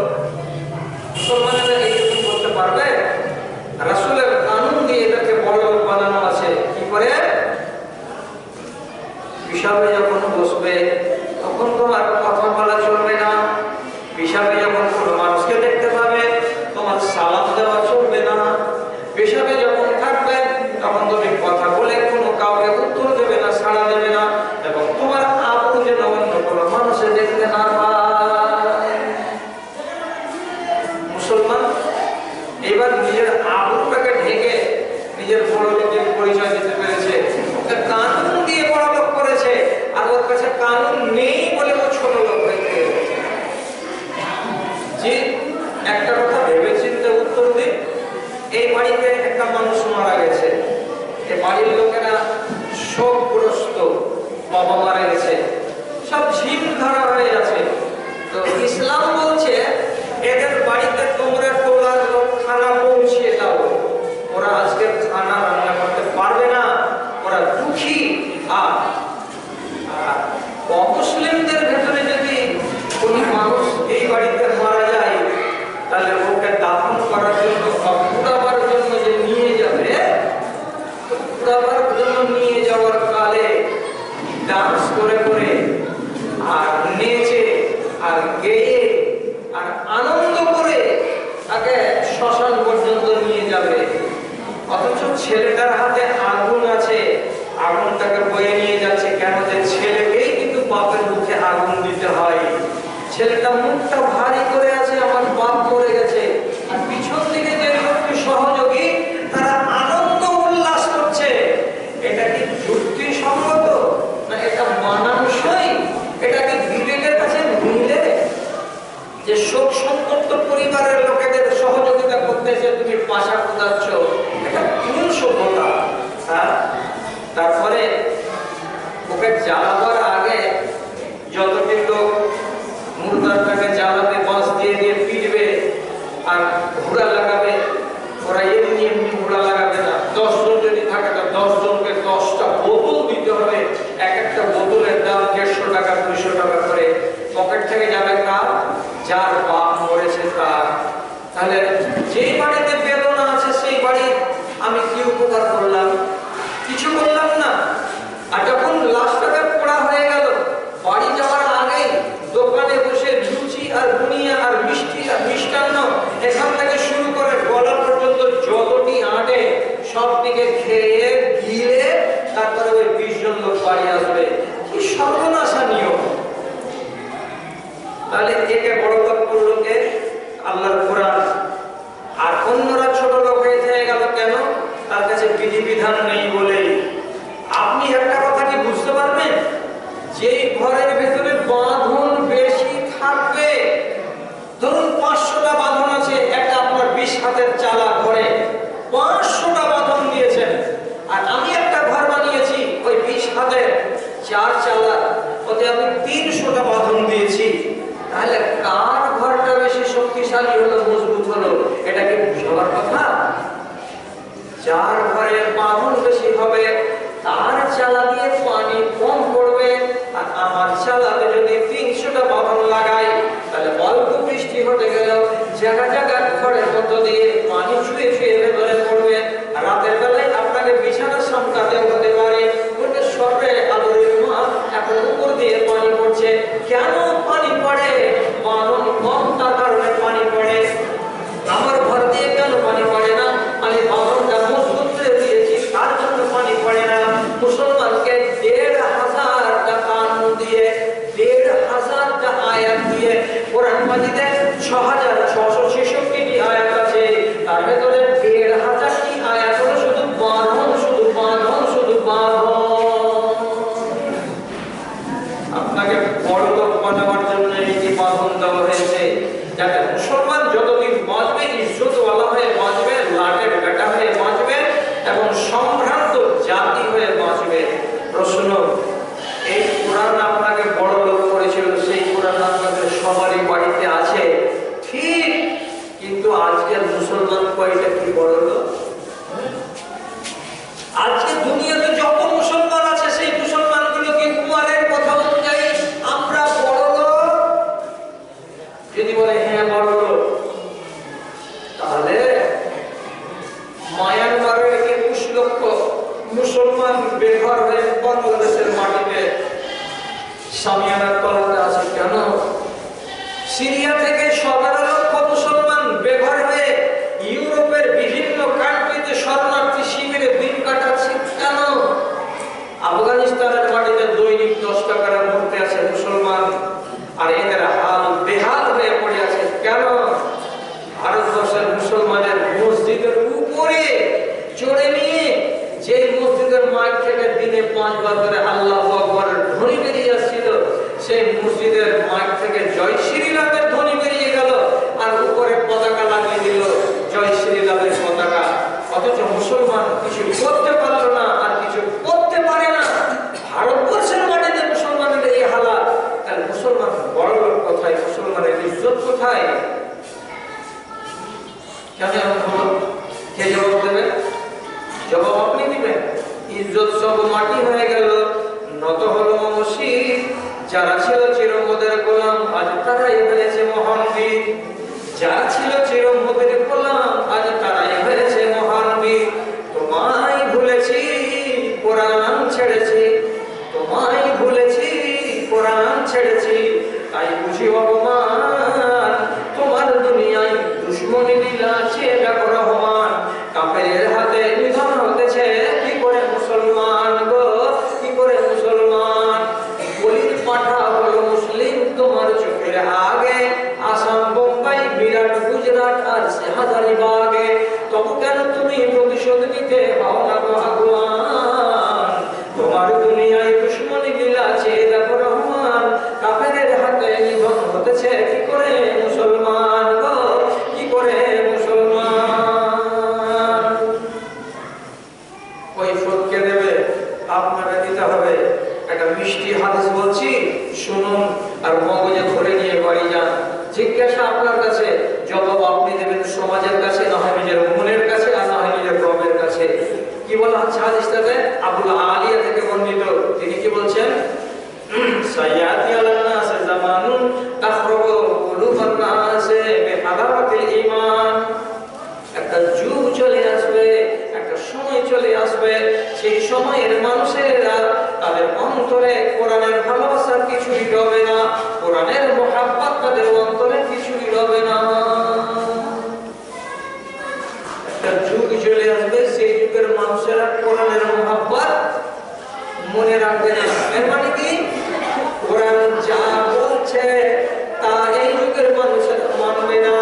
মুসলমানেরা এইরকম করতে পারবে? রাসূলের কানুন দিয়ে এটাকে বড় বানানো আছে। কি করে? পিশাবে যখন বসবে তখন তোমার কথা বলা চলবে না। পিশাবে যখন কোনো মানুষকে দেখতে পাবে তোমার সালাম দেওয়া চলবে না। পিশাবে যখন থাকবে তখন তুমি কথা বলে কোনো কাউকে উত্তর দেবে না, সাড়া দেবে না, এবং তোমার আবরু যেন অন্য কোনো মানুষে দেখতে না পায়। মুসলমান এবার নিজের আবরুটাকে ঢেকে নিজের বড় লোকের পরিচয় দিতে পেরেছে। ওকে কানুন দিয়ে বড় লোক করেছে, আর ওর কাছে কানুন নেই বলে ও ছোট লোক হয়েছে। যে একটা কথা ভেবে চিন্তে উত্তর দিই। এই বাড়িতে একটা মানুষ মারা গেছে, এই বাড়ির লোকেরা শোকগ্রস্ত, বাবা মারা গেছে, সব ঝিম ধরা হয়ে আছে। তো ইসলাম বলছে এদের বাড়িতে তোমরা তোলার লোক খানা পৌঁছিয়ে দাও। ওরা আজকে খানা রান্না করতে পারবে না, ওরা দুঃখী। আর অমুসলিমদের ভেতরে যদি কোন মানুষ এই বাড়িতে মারা যায়, তাহলে ওকে দাফন করার জন্য পুরাবার জন্য যে নিয়ে যাবে, পুরাবার জন্য নিয়ে যাওয়ার কালে ডান্স করে করে আর নেচে আর গেয়ে আর আনন্দ করে তাকে শ্মশান পর্যন্ত নিয়ে যাবে। অথচ ছেলেটার হাতে আগুন আছে, আগুনটাকে বয়ে নিয়ে যাচ্ছে। কেন? যে ছেলেকেই কিন্তু বাপের মুখে আগুন দিতে হয়। ছেলেটা মুখটা ভারী করে আছে, আমার বাপ মরে গেছে, আর পিছন দিকে যে লোকটি সহযোগী তারা আনন্দ উল্লাস করছে। এটা কি যুক্তিসঙ্গত না? এটা মানানসই? এটা কি বিবেকের কাছে মিলে? যে শোক সন্তপ্ত পরিবারের লোকেদের সহযোগিতা করতেছে, তুমি পাশা কোদাচ্ছ, এটা কোন সভ্যতা? তারপরে ওকে জ্বালাবার আগে যতটি লোক মুর্দারটাকে জ্বালাবে, বাঁশ দিয়ে দিয়ে পিটবে আর ঘোড়া লাগাবে, ওরা এমনি এমনি ঘোড়া লাগাবে না। 10 জন যদি থাকে তো 10 জনকে 10টা বোতল দিতে হবে। এক একটা বোতলের দাম 150 টাকা 200 টাকা করে। পকেট থেকে যাবে কার? যার বাপ মরেছে তার। তাহলে যেই বাড়িতে বেদনা আছে সেই বাড়ি আমি কি উপকার করলাম? কিছু করলাম না। আর যখন লাশটাকে পোড়া হয়ে গেল, বাড়ি যাওয়ার আগেই কি সর্বনাশা নিয়ম। তাহলে একে বড় লোক করলো কে? আল্লাহর কোরআন। আর অন্যরা ছোট লোক হয়ে গেল কেন? তার কাছে বিধিবিধান নেই বলে। আপনি একটা কথা কি বুঝতে পারবেন, যে ঘরের ভেতরে বাঁধন বেশি থাকবে, ধরুন 500টা বাঁধন আছে, একটা আপনার 20 হাতের চালা ঘরে 500টা বাঁধন দিয়েছেন, আর আমি একটা ঘর বানিয়েছি ওই 20 হাতের 4 চালা, ওতে আমি 300টা বাঁধন দিয়েছি। তাহলে কার ঘরটা বেশি শক্তিশালী হলো, মজবুত হলো? এটা কি বুঝার কথা? যার ঘরের বাঁধন বেশি হবে তার চালা দিয়ে পানি কম পড়বে, আর আমার চালাতে যদি 300টা বাঁধন লাগাই তাহলে অল্প বৃষ্টি হতে গেল জায়গা জায়গা ঘরের মধ্য দিয়ে পানি ছুঁয়ে ছুঁয়ে ভেতরে পড়বে। রাতের বেলায় আপনাকে বিছানা সামলাতে হতে পারে, বলতে সর্বে আলোর মা এখন উপর দিয়ে পানি পড়ছে। কেন পানি পড়ে? বাঁধন কম, তার কারণে পানি পড়ে। আমার ঘর দিয়ে কেন পানি পড়ে না? আমি বাঁধনটা মজবুত করে দিয়েছি, তার জন্য পানি পড়ে না। মুসলমানকে ১,৫০০টা কানুন দিয়ে, ১,৫০০টা আয়াত দিয়ে, কোরআন মাজিদে ৬,৬৬৬টি আয়াত আছে, তার ভেতরে ১,৫০০টি আয়াত হলো শুধু বাঁধন, শুধু বাঁধন, শুধু বাঁধন। আপনাকে বড় লোক বানাবার জন্য এই যে বাঁধন দেওয়া হয়েছে, যাতে মুসলমান যতদিন বাঁচবে ইজ্জতওয়ালা হয়ে বাঁচবে, লাটের বেটা হয়ে বাঁচবে এবং সম্ভ্রান্ত জাতি হয়ে বাঁচবে। প্রশ্ন, এই কোরআন আপনাকে বড় লোক করেছিল, সেই কোরআন আপনাদের সবারই বাড়িতে আছে ঠিক, কিন্তু আজকের মুসলমান কয়টা কি বড় লোক? আজকে দুনিয়াতে যত মুসলমান আছে সেই মুসলমানগুলো কি কুমারের কথা অনুযায়ী আমরা বড় লোক? যদি বলে হ্যাঁ বড় লোক, তাহলে মায়ানমারের 21 লক্ষ মুসলমান বেঘর হয়ে বাংলাদেশের মাটিতে সামিয়ানার তলাতে আছে কেন? সিরিয়া থেকে 17 লক্ষ মুসলমান বেঘর হয়ে ইউরোপের বিভিন্ন কান্ট্রিতে শরণার্থী শিবিরে দিন কাটাচ্ছে কেন? আফগানিস্তানের মাটিতে দৈনিক 10 টাকার মরতে আছে মুসলমান, আর এদের হাল বেহাল হয়ে পড়ে আছে কেন? ভারতবর্ষের মুসলমানের মসজিদের উপরে চড়ে নিয়ে যে মসজিদের মাইক থেকে দিনে 5 বার করে আল্লাহু আকবারের ধ্বনি বেরিয়ে আসছিল, সেই মসজিদের মাইক থেকে জয় শ্রীরামের ধ্বনি বেরিয়ে গেল, আর উপরে পতাকা লাগিয়ে দিল জয় শ্রীরামের পতাকা। অথচ মুসলমান কিছু করতে পারলো না, আর কিছু করতে পারে না। ভারতবর্ষের মাটিতে মুসলমানের এই হালাত, তাহলে মুসলমান বড় লোক কোথায়? মুসলমানের ইজ্জত কোথায়? কেন এমন হলো? কে জবাব দেবে? জবাব আপনি দিবেন। ইজ্জত সব মাটি হয়ে গেল, নত হলো মসজিদ। যারা ছিল চিরমোদের গোলাম, আজ তারাই হয়েছে মহান বীর। যারা ছিল চিরমোদের গোলাম, আজ তারাই হয়েছে মহান বীর। তোমায় ভুলেছি, কোরআন ছেড়েছি, তোমায় ভুলেছি, কোরআন ছেড়েছি, তাই বুঝি অপমান। তোমার দুনিয়ায় দুশ্মনী বিলাছে ডাকো রহমান, কাফেরের হাতে নিধন হতেছে কি করে মুসলমান গো, কি করে মুসলমান? বলির পাঠা হলো মুসলিম তোমার চোখের আগে, আসাম, বোম্বাই, বিরাট, গুজরাট আর হাজারিবাগে। তবু কেন তুমি প্রতিশোধ নিতে হও না ভগবান? তোমার দুনিয়ায় দুশ্মনী বিলাছে ডাকো রহমান, কাফেরের হাতে নিধন হতেছে কি করে মুসলমান গো, কি করে মুসলমান? কৈফিয়ত কে দেবে? আপনাকে দিতে হবে। একটা মিষ্টি হাদিস বলছি, শুনুন আর মগজে ধরে নিয়ে বাড়ি যান। জিজ্ঞাসা আপনার কাছে, জবাব আপনি দেবেন সমাজের কাছে, না হয় নিজের মনের কাছে, আর না হয় নিজের রবের কাছে। কি বলা হচ্ছে হাদিসটাতে? আবুল আলিয়া থেকে বর্ণিত। তিনি কি বলছেন? সাইয়াতি আলান নাস জামানুন তাখরুবু কুলুবান নাস বিহাদারাতিল ঈমান। একটা যুগ চলে আসবে, একটা সময় চলে আসবে, সেই সময়ের মানুষেরা তাদের অন্তরে কোরআনের ভালোবাসার কিছুই রবে না, কোরআনের মুহাব্বত তাদের অন্তরে কিছুই রবে না। একটা যুগ চলে আসবে, সেই যুগের মানুষেরা কোরআনের মুহাব্বত মনে রাখবে না। এর মানে কি কোরআন যা বলছে তা এই যুগের মানুষেরা মানবে না।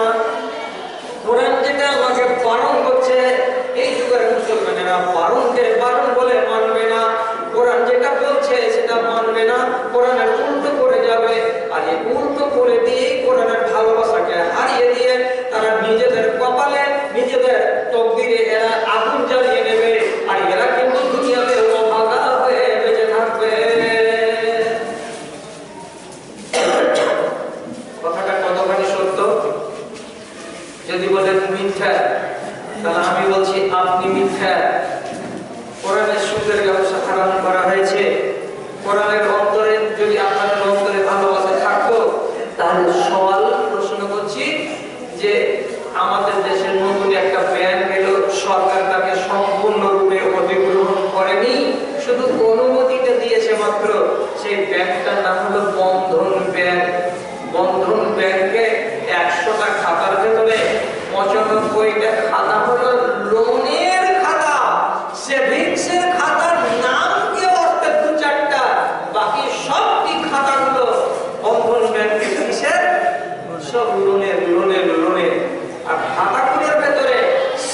কোরআন যেটা আমাকে বারণ করছে এই যুগের মুসলমানেরা বারণ বলে মানবে না। কোরআন যেটা বলছে সেটা মানবে না, কোরআনের উল্টো করে যাবে। আর এই উল্টো করে দিয়ে কোরআনের ভালোবাসাকে হারিয়ে দিয়ে তারা নিজেদের কপালে নিজেদের তকদিরে এরা আগুন জ্বালিয়ে নেবে। আর এরা কিন্তু দুনিয়াতে অভাগা হয়ে বেঁচে থাকবে। কথাটা কতখানি সত্য? যদি বলেন মিথ্যা, তাহলে আমি বলছি আপনি মিথ্যা। কোরআনের সুদের ব্যবসা হারাম করা হয়েছে। কোরআনের অন্তরে যদি আপনাদের অন্তরে ভালোবাসা থাকতো, তাহলে সওয়াল প্রশ্ন করছি যে আমাদের দেশের নতুন একটা ব্যাংক এলো, সরকার তাকে সম্পূর্ণরূপে অধিগ্রহণ করেনি, শুধু অনুমতিটা দিয়েছে মাত্র। সেই ব্যাংকটার নাম হলো বন্ধন ব্যাংক। বন্ধন ব্যাংকে 100টা খাতার ভেতরে 95টা খাতা হলো লোনের খাতা, সেভিংসের খাতার নাম কি অর্থে 2-4টা, বাকি সবটি খাতাগুলো বন্ধন ব্যাংকের কিসের? সব লোনের। আর খাতাগুলোর ভেতরে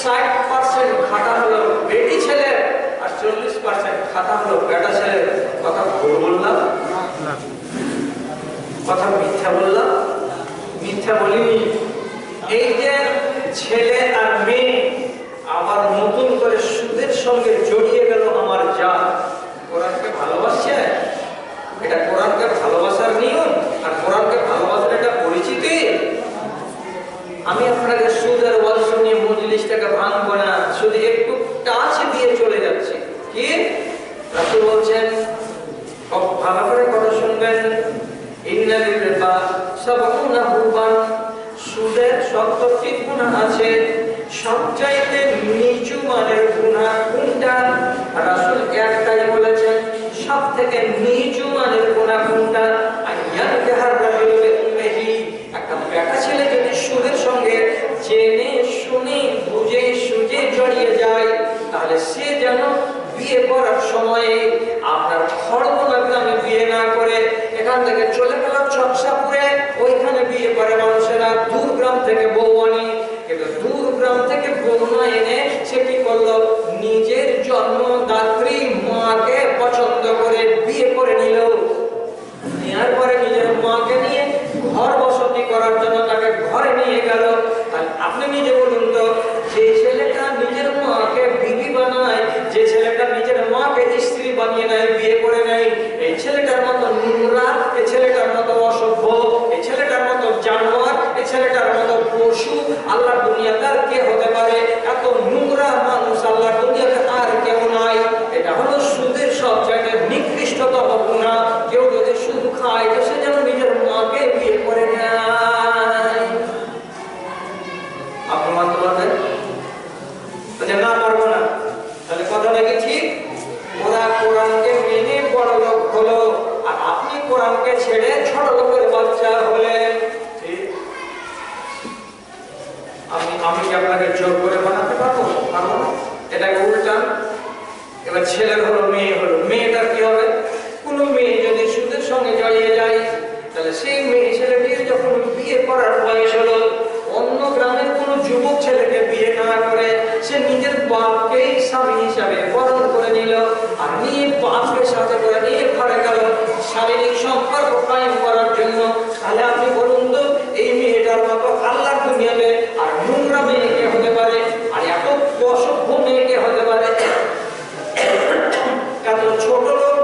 60% খাতা হলো বেটি ছেলের আর 40% খাতা হলো বেটা ছেলের। কথা ভুল বললাম? কথা মিথ্যা বললাম? মিথ্যা বলিনি। এই যে ছেলে আর মেয়ে আবার নতুন করে সুদের সঙ্গে জড়িয়ে গেল আমার জান, কোরআনকে ভালোবাসছে? এটা কোরআনকে ভালোবাসার নিয়ম আর কোরআনকে ভালোবাসার একটা পরিচিতি। আমি আপনাকে সুদের ওয়াজ শুনিয়ে মজলিসটাকে ভাঙবো না, শুধু একটু টাচ দিয়ে চলে যাচ্ছি। কি রাসূল বলছেন, ভালো করে কথা শুনবেন, ইন্নাল রিবা সাবউনা হুবান, সুদের 70টি গুনাহ আছে। সবচাইতে নিচু মানের গুনাহ কোনটা? রাসূল একটাই বলেছেন, সবথেকে নিচু মানের গুনাহ কোনটা? আইয়ান বিহার রাজুল বিহি, একটা বেটা ছেলে যদি সুদের সঙ্গে জেনে শুনে বুঝে সুঝে জড়িয়ে যায়, তাহলে সে যেন বিয়ে করার সময়ে আপনার খড়গোনা গ্রামে বিয়ে না করে এখান থেকে চলে গেল চকসাপুরে, ওইখানে বিয়ে করে মানুষেরা দূর গ্রাম থেকে বউ আনি। কিন্তু দূর গ্রাম থেকে বউ না এনে সে কি করলো? নিজের জন্মদাত্রী মাকে পছন্দ করে বিয়ে করে নিল। নেওয়ার পরে নিজের মাকে নিয়ে ঘর বসতি করার জন্য তাকে ঘরে নিয়ে গেল। আর আপনি নিজে বলুন তো, যে ছেলেটা নিজের মাকে বিবি বানায়, যে ছেলেটা নিজের মাকে স্ত্রী বানিয়ে নেয়, বিয়ে করে নেয়, এই ছেলেটার মতো নোংরা, এই ছেলেটার মতো অসভ্য, এই ছেলেটার মতো জানোয়ার, এই ছেলেটার মতো পশু আল্লাহর দুনিয়াতে আর কে হতে পারে? এত নোংরা মানুষ আল্লাহর দুনিয়াতে আর কেউ নাই। এটা হলো সুদের সবচাইতে নিকৃষ্টতম গুনাহ। কেউ যদি সুদ খায় তো সে যেন নিজের মাকে বিয়ে করে নেয়। আপনি মানতে পারবেন? না পারবো না। তাহলে কথাটা কি ঠিক? ওরা কোরআনকে মেনে বড় লোক হলো আর আপনি কোরআনকে ছেড়ে ছোট লোকের বাচ্চা হলেন। আমি কি আপনাকে জোর করে বানাতে পারবো? পারবো না। এটাকে উল্টান, এবার ছেলের হলো মেয়ে হলো, মেয়েটার কি হবে? কোনো মেয়ে যদি সুদের সঙ্গে জড়িয়ে যায়, তাহলে সেই মেয়ে ছেলেটির যখন বিয়ে করার বয়স হলো, অন্য গ্রামের কোনো যুবক ছেলেকে বিয়ে না করে সে নিজের বাপকেই স্বামী হিসাবে বরণ করে নিল আর নিয়ে বাপকে সাথে করে নিয়ে ঘরে গেল শারীরিক সম্পর্ক কায়েম করার জন্য। তাহলে আপনি বলুন তো, এই মেয়েটার মতো আল্লাহর দুনিয়াতে আর নোংরা মেয়ে কে হতে পারে? আর এত অসভ্য মেয়ে কে হতে পারে? এত ছোট লোক,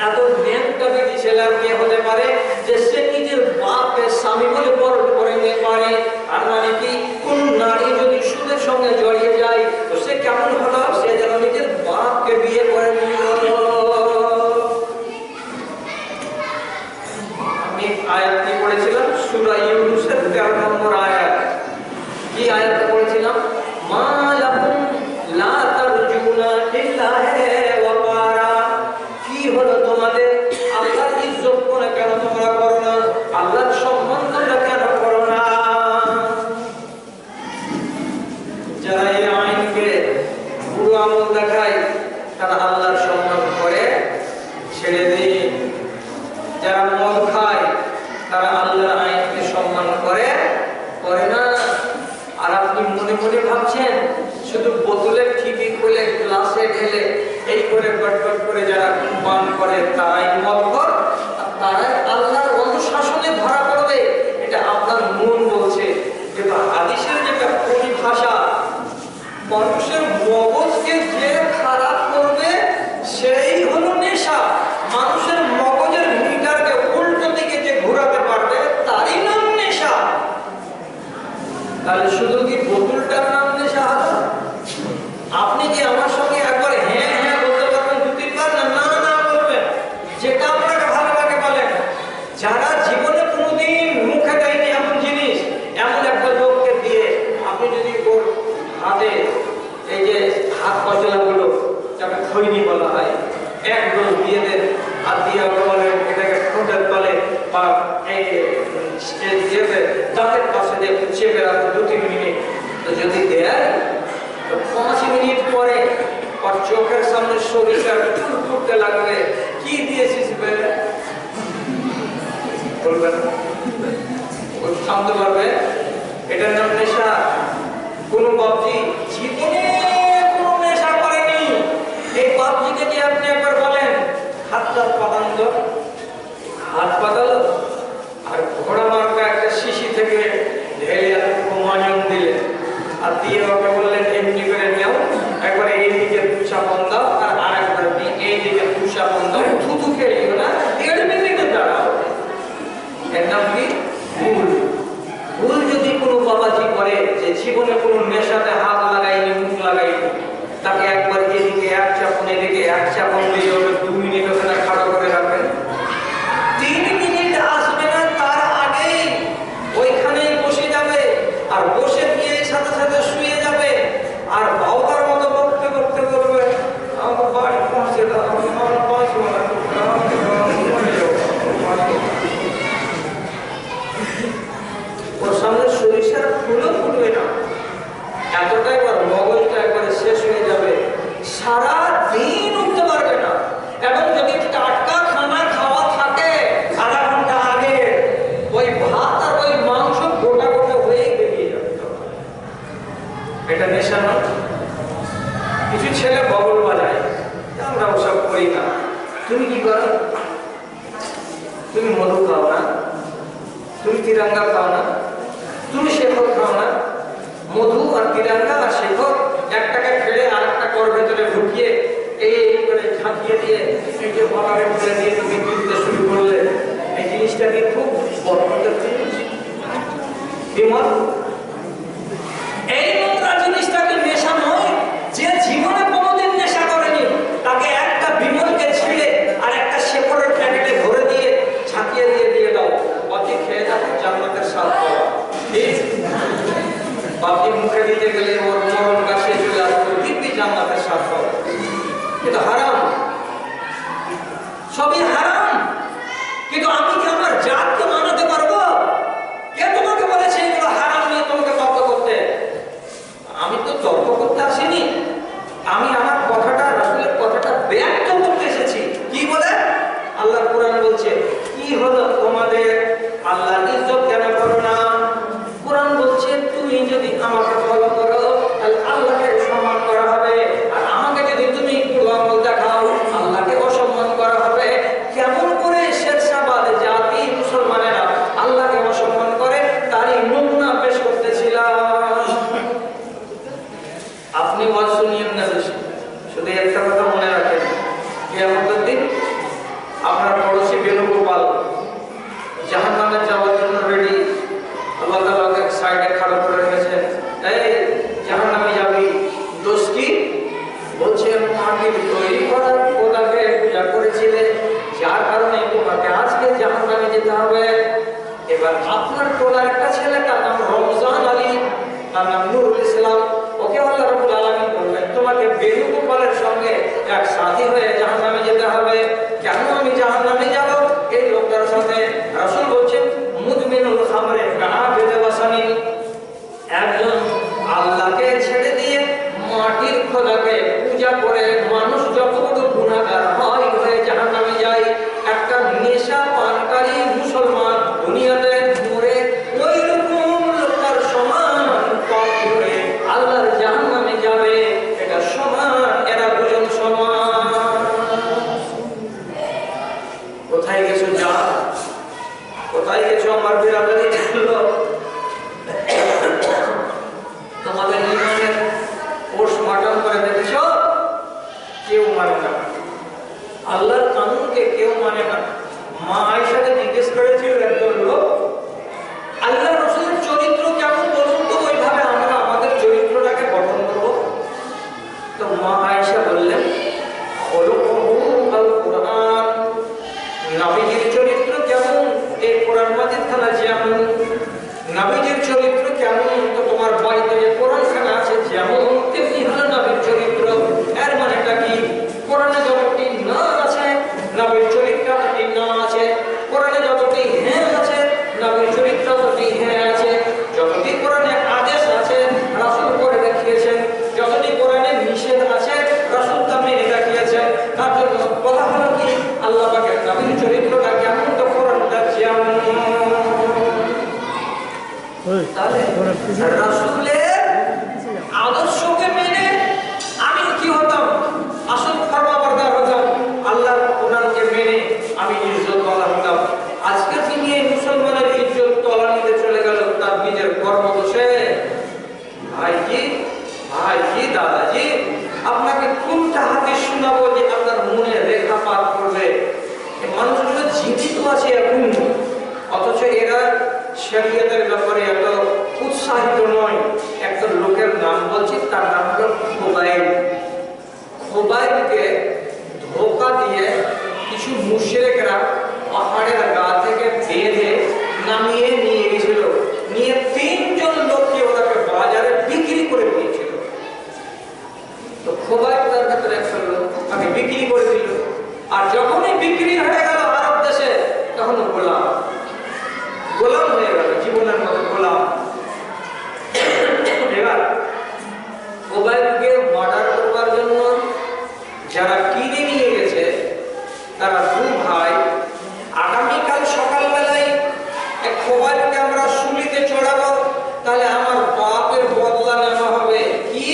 এত ন্যাংটা বেটি ছেলে কে হতে পারে যে সে নিজের বাপকে স্বামী বলে বরণ করে নিতে পারে? আর মানে কি, কোন নারী যদি সুদের সঙ্গে জড়িয়ে যায় তো সে কেমন হলো? সে যেন নিজের বাপকে বিয়ে করে নিল। আমি আয়াতটি পড়েছিলাম সূরা ইউনূসের 13 নম্বর আয়াত। কি আয়াতটা পড়েছিলাম? মা লাকুম লা তারজুনা লিল্লাহি ওয়া কারা। কি হলো তোমাদের? আল্লাহর ইজ্জত করে কেন তোমরা করো না? আল্লাহর সম্মান তোমরা কেন করো না? যারা এই আইনকে বুড়ো আমল দেখায় তারা আল্লাহর সম্মান করে ছেড়ে দিয়ে যারা মদ খায় তারা আল্লাহর আইনকে সম্মান করে না। আর আপনি মনে মনে ভাবছেন শুধু বোতলে ঠিকই খুলে গ্লাসে ঢেলে এই করে গটগট করে যারা পান করে তারাই মদখোর, আর তারাই আল্লাহর অনুশাসনে ধরা পড়বে, এটা আপনার মন বলছে। কিন্তু হাদিসের যেটা পরিভাষা, মানুষের মগজকে যে খারাপ করবে সেই হলো নেশা। মানুষের মগজের মিটারকে উল্টো দিকে যে ঘোরাতে পারবে তারই নাম নেশা। তাহলে শুধু কি বোতলটার নাম নেশা হলো? আপনি কি আমার সঙ্গে একবার হ্যাঁ হ্যাঁ বলতে পারবেন, দু তিনবার না না বলবেন, যেটা আপনাকে ভালো লাগে বলেন। যারা জীবনে কোনোদিন মুখে দেয়নি এমন জিনিস, এমন একটা লোককে দিয়ে আপনি যদি ওর হাতে এই যে হাত পচলাগুলো যাকে খৈনি বলা হয়, এক ডোজ দিয়ে দেন, আর দিয়ে বলেন এটাকে ঠোঁটের তলে বা এই দাঁতের পাশে দিয়ে চেপে রাখো 2-3 মিনিট। তো যদি দেয় তো 5 মিনিট পরে আর চোখের সামনে শরীরটা চুল ফুটতে লাগবে, কি দিয়েছিস বলবেন, থামতে পারবে? এটার নাম নেশা। কোন বাপজি জীবনে কোন নেশা করেনি, এই বাপজিকে যে আপনি একবার বলেন হাত পাতালো আর ঘোড়া মার্কা একটা শিশি থেকে ঢেলে মাজন দিলেন, আর দিয়ে ওকে বললেন এমনি করে নেও, একবার এইদিকে দুচাপন দাও আর আরেকবার এইদিকে দুচাপন দাও, থুতু খেলিও না, 1.5 মিনিটে দাঁড়াও। এর নাম কি? ভুল যদি কোনো বাবাজি করে যে জীবনে কোনো নেশাতে হাত লাগাইনি, মুখ লাগাইনি, তাকে একবার এদিকে এক চাপন এদিকে এক চাপন দিয়ে ওটা 2 মিনিট ওখানে খাড়া করে রাখবেন। 3 মিনিট আসবে না, তার আগেই ওইখানেই বসে যাবে, আর বসে গিয়ে সাথে সাথে শুয়ে যাবে, আর বাবার মতো বকতে বকতে বলবে আমার বাড়ি পৌঁছে দাও, আমার বাঁচবো না, ওর সামনে সরিষার ফুলও ফুটবে না, এতটাই ওর মগজটা একবারে শেষ হয়ে যাবে, সারা দিন উঠতে পারবে না। এবং যদি টাটকা খানা খাওয়া থাকে আধা ঘন্টা আগে, ওই ভাত আর ওই মাংস গোটা গোটা হয়েই বেরিয়ে যাবে। এটা নেশা না? কিছু ছেলে বগল বাজায়, আমরা ওসব করি না। তুমি কি করো? তুমি মধু খাও না, তুমি তিরঙ্গা খাও না, তুমি শেখর খাও না। মধু আর তিরঙ্গা আর শেখর একটাকে ফেলে আর একটা কর ভেতরে ঢুকিয়ে এই করে ঝাঁকিয়ে দিয়ে এই যে বাবাকে ফেলে দিয়ে তুমি দিতে শুরু করলে, এই জিনিসটাকে খুব বরকতের জিনিস, বিমল। এই নোংরা জিনিসটাকে নেশা নয়। যে জীবনে কোনোদিন নেশা করেনি তাকে একটা বিমলকে ছিঁড়ে আর একটা শেখরের প্যাকেটে ভরে দিয়ে ঝাঁকিয়ে দিয়ে দাও, বাকি খেয়ে যাবে, জান্নাতের স্বাদ পাওয়া। ঠিক? বাকি মুখে দিতে গেলে ওর মরণ কাছে চলে আসবে, দিব্যি জান্নাতের স্বাদ পাওয়া। এটা হারাম, সবই হারাম। কিন্তু আমি কি আমার জাতকে মানাতে পারবো? কে তোমাকে বলেছে এগুলো হারাম নিয়ে তোমাকে তর্ক করতে? আমি তো তর্ক করতে আসিনি, আমি আমার কথাটা, রাসূলের কথাটা ব্যক্ত করতে এসেছি। কি বলে? আল্লাহর কোরআন বলছে কি হলো তোমাদের, আল্লাহর ইজ্জত কেন করো না? কোরআন বলছে তুমি যদি আমাকে ফলো করো তাহলে আল্লাহকে সম্মান করা হবে, আর আমাকে যদি তুমি কুরআন দেখাও আল্লাহকে অসম্মান করা হবে। কেমন করে শেরশাবাদ জাতি মুসলমানেরা আল্লাহকে অসম্মান করে তারই নমুনা পেশ করতেছিলাম। আপনি ওয়াজ শুনিয়েন না বেশি, শুধু একটা কথা মনে রাখেন, কিয়ামতের দিন আপনার পড়োশী বেণুগোপাল জাহান্নামে যাওয়ার জন্য কোথায় গেছো যা, কোথায় গেছো আমার বিরাদারি ছিল, তোমাদের ইমানের পোস্টমর্টম করে দেখেছ, কেউ মানে না, আল্লাহর কানুনকে কেউ মানে না। মা আয়েশাকে জিজ্ঞেস করেছিল একজন লোক, আল্লাহ রাসূলের চরিত্র কেমন বলুন তো, ওইভাবে আমরা আমাদের চরিত্রটাকে গঠন করব। তো মা আয়েশা বললেন, আল কোরআন, নবীজির চরিত্র কেমন এই কোরআন মাজিদ খানা যেমন, নবীজির চরিত্র কেমন তো তোমার বাড়িতে যে কোরআন খানা আছে যেমন তেমনি হলো নবীর চরিত্র। এর মানেটা কি? কোরআনে যতটি না আছে নবীর চরিত্র ততটি না আছে, কোরআনে যতটি হ্যাঁ আছে নবীর চরিত্র ততটি হ্যাঁ আছে, যতটি কোরআনে আদেশ আছে রাসূল করে দেখিয়েছেন, যতটি কোরআনে নিষেধ আছে রাসূল তা মেনে দেখিয়েছেন। তার জন্য কথা হলো কি, আল্লাহ পাকের নবীর চরিত্রটা কেমন তো কোরআনটা যেমন। তাহলে রাসূলের আদর্শকে মেনে আমি কি হতাম? আসল ফরমাবরদার হতাম। আল্লাহর কোরআনকে মেনে আমি ইজ্জত ওয়ালা হতাম। আজকের দিনে এই মুসলমানের ইজ্জত তলানিতে চলে গেল তার নিজের কর্মদোষে। ভাইজি দাদাজি, আপনাকে কোনটা হাতে শোনাবো যে আপনার মনে রেখাপাত করবে? মানুষগুলো জীবিত আছে এখন, অথচ এরা শরীয়তের ব্যাপারে এত উৎসাহিত নয়। একটা লোকের নাম বলছি, তার নাম হলো খুবাইব। খুবাইবকে ধোঁকা দিয়ে কিছু মুশরিকরা পাহাড়ের গা থেকে বেঁধে নামিয়ে নিয়ে গেছিল, নিয়ে 3 জন লোককে ওটাকে বাজারে বিক্রি করে দিয়েছিল। তো খুবাইব তার ভেতরে একটা লোক তাকে বিক্রি করে দিল, আর যখনই বিক্রি হয়ে গেল আরব দেশে, তখন গোলাম হয়ে গেল, জীবনের মতো গোলাম। এবার খুবাইবকে মার্ডার করবার জন্য যারা কিনে নিয়ে গেছে তারা 2 ভাই, আগামীকাল সকালবেলায় এক খুবাইবকে আমরা শুলিতে চড়াবো, তাহলে আমার বাপের বদলা নেওয়া হবে। কি?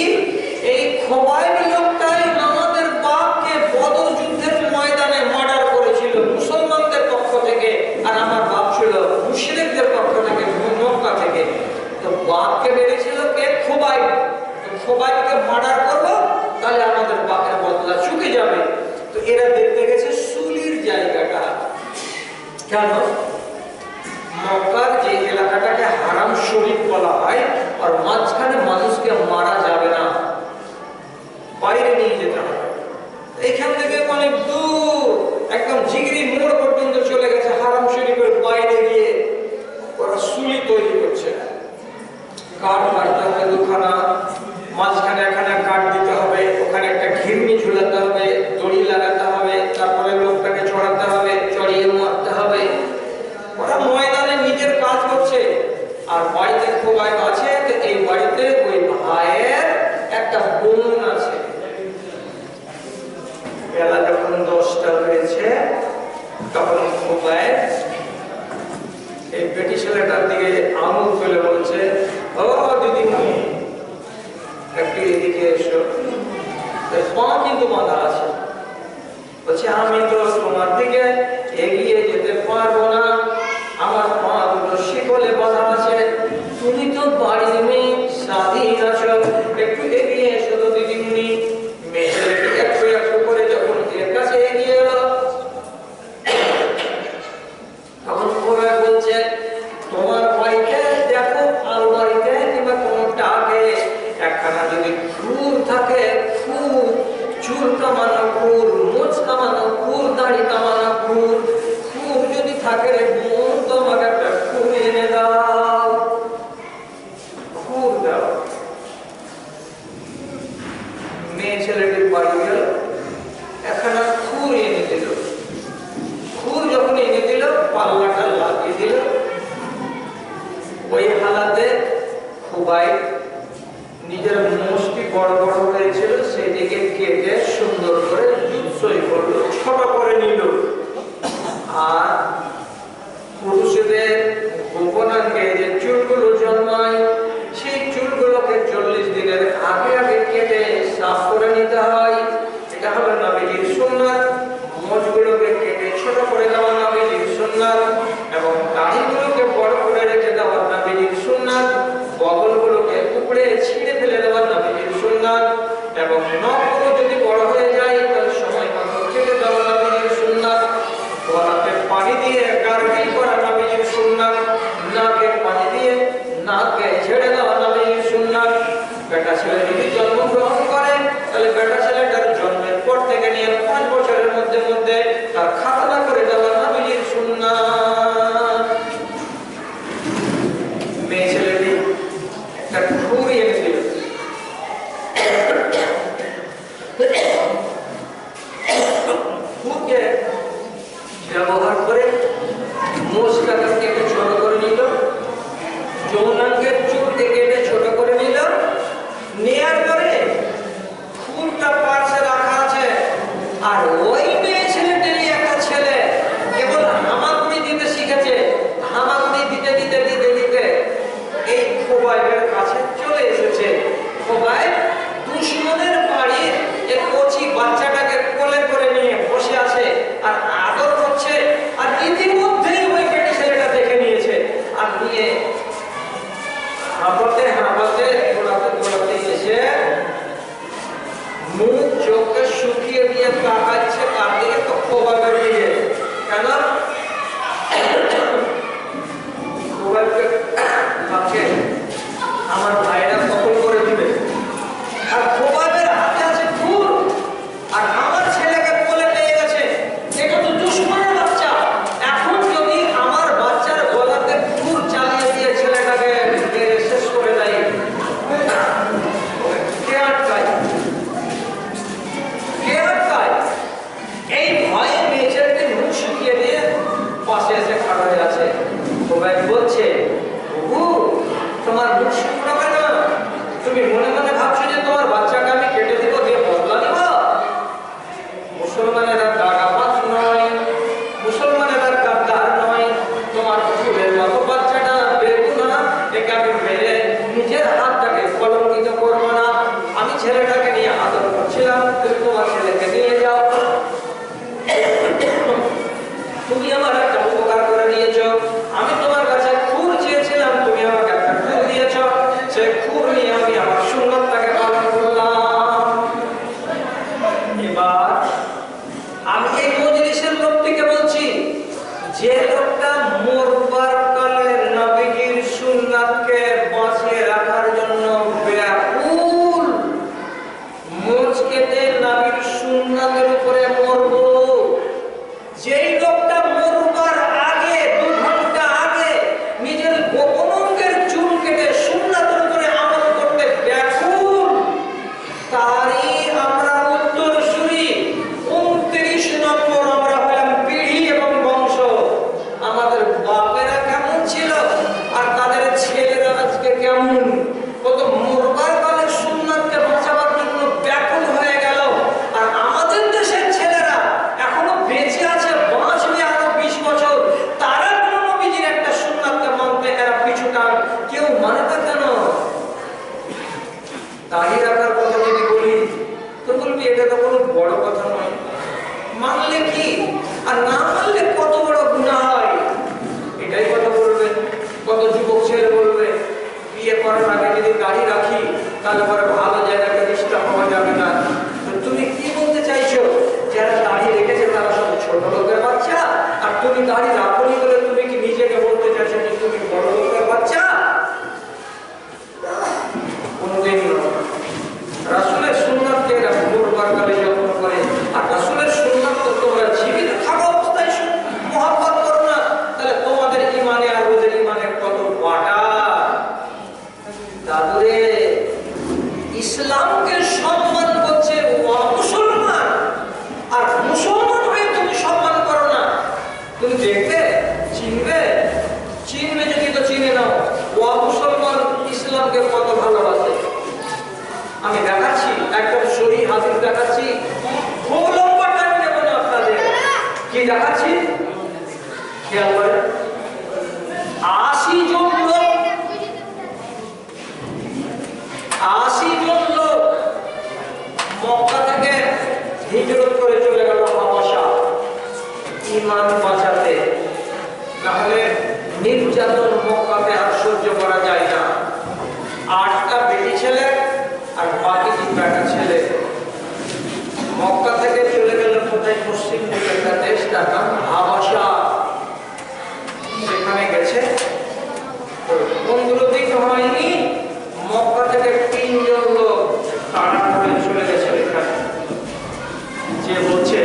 এই খুবাইব লোকটাই আমাদের বাপকে বদর যুদ্ধের ময়দানে মার্ডার করেছিল মুসলমানদের পক্ষ থেকে, আর আমার বাপ ছিল মুশরিকদের পক্ষ থেকে, মক্কা থেকে। তো বাপকে মেরেছিল কে? খুবাইব। তো খুবাইবকে মার্ডার করবো, তাহলে আমাদের বাপের বদলা চুকে যাবে। তো এরা দেখতে গেছে সুলির জায়গাটা। কেন? মক্কার যে এলাকাটাকে হারাম শরীফ বলা হয়, আর মাঝখানে মানুষকে মারা যাবে না, বাইরে নিয়ে যেতে হবে। এখান থেকে অনেক দূর, একদম জিগরি মোড় পর্যন্ত চলে গেছে, হারাম শরীফের বাইরে গিয়ে ওরা সুলি তৈরি করছে। কাঠ কাটতে হবে 2খানা, মাঝখানে এখানে কাঠ দিতে হবে, ওখানে একটা ঘিরনি ঝুলাতে হবে, দড়ি লাগাতে হবে, তারপরে লোকটাকে চড়াতে হবে, চড়িয়ে মারতে হবে। ওরা ময়দানে নিজের কাজ করছে, আর বাড়িতে খুবাইব আছে। এই বাড়িতে ওই ভাইয়ের একটা বোন আছে। বেলা যখন 10টা হয়েছে, তখন খুবাইব এই বেটি ছেলেটার দিকে আঙুল তুলে বলছে, ও দিদিমণি, একটু এদিকে এসো। পা কিন্তু বাঁধা আছে। বলছে, আমি তো তোমার দিকে এগিয়ে যেতে পারবো না, আমার পা দুটো শিকলে বাঁধা আছে। তুমি তো বাড়ির মেয়ে, স্বাধীন আছো, একটু এগিয়ে এসো তো দিদিমণি। মেয়ে ছেলেটি একটু একটু করে যখন এর কাছে এগিয়ে এলো, তখন খুবাইব বলছে, তোমার বাড়িতে দেখো, আলমারিতে কিংবা কোনো টাকে একখানা যদি খুর থাকে, খুর, চুল কামানো খুর, মোচ কামানো খুর, দাড়ি কামানো খুর, খুর যদি থাকে রে বোন, তোমাকে একটা খুর এনে দাও, খুর দাও। মেয়ে ছেলেটির বাড়ি গেল, একখানা খুর এনে দিল। খুর যখন এনে দিল, পাল্লাটা লাগিয়ে দিল। ওই হালাতে খুবাইব নিজের মুষ্টি বড় বড় হয়েছিল, সেদিকে কেটে সুন্দর করে জুৎসই করলো, ছোট করে নিল। আর পুরুষদের গোপনাঙ্গে যে চুলগুলো জন্মায়, সেই চুলগুলোকে 40 দিনের আগে আগে কেটে সাফ করে নিতে হয়। এটা হলো নবীজির সুন্নাত। মোচগুলোকে কেটে ছোট করে দেওয়া করে মোষটাকে কেটে ছোট করে নিল, যৌনাঙ্গের চুলকে কেটে ছোট করে নিল, নেয়ার পরে ফুলটা পার্শ্বে রাখা আছে। আর ওই মেয়ে ছেলেটারই একটা ছেলে কেবল হামাগুড়ি দিতে শিখেছে। হামাগুড়ি দিতে দিতে দিতে দিতে এই খোবাইবের কাছে চলে এসেছে। খোবাইব দুশ্মনের বাড়ির এক কচি বাচ্চাটাকে কোলে করে নিয়ে বসে আছে আর আদর করছে। আর ইতিমধ্যেই ওই বেটি ছেলেটা দেখে নিয়েছে আর নিয়ে হাঁপাতে হাঁপাতে দৌড়াতে দৌড়াতে এসে মুখ চোখে শুকিয়ে দিয়ে তাকাচ্ছে তার দিকে। তো খোবাইবের দিকে কেন খোবাইবকে ভাবছে আমার ভাইরা কখন করে দিবে। আর খোবাইবের হাতে আছে ফুল আর আমার ছেলেকে কোলে পেয়ে গেছে। এটা তো দুশ্মনের বাচ্চা। এখন যদি আমার বাচ্চার গলাতে ফুল চালিয়ে দিয়ে ছেলেটাকে মেরে শেষ করে দেয়, কে আটকায়? কে আটকায়? এই ভয়ে মেয়ে ছেলেকে মুখ শুকিয়ে দিয়ে পাশে এসে খাড়া হয়ে আছে। খোবাইব বলছে, বাবু তোমার মুখ শুকনো কেন? তুমি মনে মনে ভাবছো যে তোমার বাচ্চাকে আমি কেটে দিব, দিয়ে বদলা নিব? মুসলমানেরা দাগাবাজ নয়, মুসলমানেরা গাদ্দার নয়। তোমার ফুলের মতো বাচ্চাটা বেগুনা, একে আমি মেরে নিজের হাতটাকে কলঙ্কিত করবো না। আমি ছেলেটাকে নিয়ে আদর করছিলাম, তুমি তোমার ছেলেকে নিয়ে যাও। তুমি আমার একটা উপকার করে দিয়েছো। আমি তোমার কাছে খুর চেয়েছিলাম, তুমি আমাকে একটা খুর দিয়েছো। সে খুর নিয়ে আমি আমার সুন্নতটাকে পালন করলাম। এবার আমি এই মজলিসের লোকটিকে বলছি, যে লোকটা মরবার কালে নবীজির সুন্নাতকে বাঁচিয়ে রাখার জন্য ব্যাকুল, মোচ কেটে নবীর সুন্নাতের উপরে মরব, যেই লোকটা মরবার আগে 2 ঘন্টা আগে নিজের গোপন অঙ্গের চুল কেটে সুন্নাতের উপরে আমল করতে ব্যাকুল, তারই আমরা উত্তরসূরি। 29 নম্বর আমরা হলাম পিঢ়ি এবং বংশ। আমাদের বাপেরা কেমন ছিল আর তাদের ছেলেরা আজকে কেমন? কত মরবার কালে সুন্নাতকে বাঁচাবার জন্য ব্যাকুল হয়ে গেল। আর আমাদের দেশের ছেলেরা এখনো বেঁচে আছে, বাঁচবে আরো 20 বছর। তারা কোন নবীজির একটা সুন্নাতকে মানতে এরা পিছুটান। কেউ মানে না কেন? দাড়ি রাখার কথা যদি বলি তো বলবি এটা তো কোনো বড় কথা নয়, মানলে কি আর না মানলে কত বড় গুনাহ হয়, এটাই কথা বলবে। কত যুবক ছেলে বলবে বিয়ে করার আগে যদি দাড়ি রাখি তাহলে পরে ভালো জায়গাতে ডিস্টার্ব হওয়া যাবে না। তো তুমি কি বলতে চাইছো? যারা দাড়ি রেখেছে তারা সব ছোট লোকের বাচ্চা, আর তুমি দাড়ি রাখনি বলে তুমি কি নিজেকে বলতে চাইছো যে তুমি বড় লোকের বাচ্চা? কোনোদিন রাসূলের সুন্নাতকে এরা মরবার কালে যত্ন করে। আর রাসূলের সুন্নাত তো তোমরা জীবিত থাকা অবস্থায় মহব্বত করো না, তাহলে তোমাদের ইমানে আর ওদের ইমানে কত বাটা। দাদুরে ইসলামকে সম্মান করছে মুসলমান, আর মুসলমান হয়ে তুমি সম্মান করো না। তুমি দেখবে, চিনবে, চিনবে যদি তো চিনে নাও ও মুসলমান ইসলামকে কত ভালোবাসে। আমি দেখাচ্ছি, একদম সহি হাদিস দেখাচ্ছি, খুব লম্বা টাইম নেব না আপনাদের। কি দেখাচ্ছি খেয়াল করে, 80 জন লোক, 80 জন লোক মক্কা থেকে হিজরত করে চলে গেল হাবাশা ঈমান বাঁচাতে। তাহলে নির্যাতন মক্কাতে আর সহ্য করা যায় না। 8টা বেটি ছেলে আর বাকি 2টা ছেলে মক্কা থেকে চলে গেল কোথায়? পশ্চিম দিকে একটা দেশ, তার নাম হাবাশা। সেখানে গেছে, কোনগুলো দিক হয়নি, মক্কা থেকে 3 জন লোক তাড়া করে চলে গেছে এখানে। যে বলছে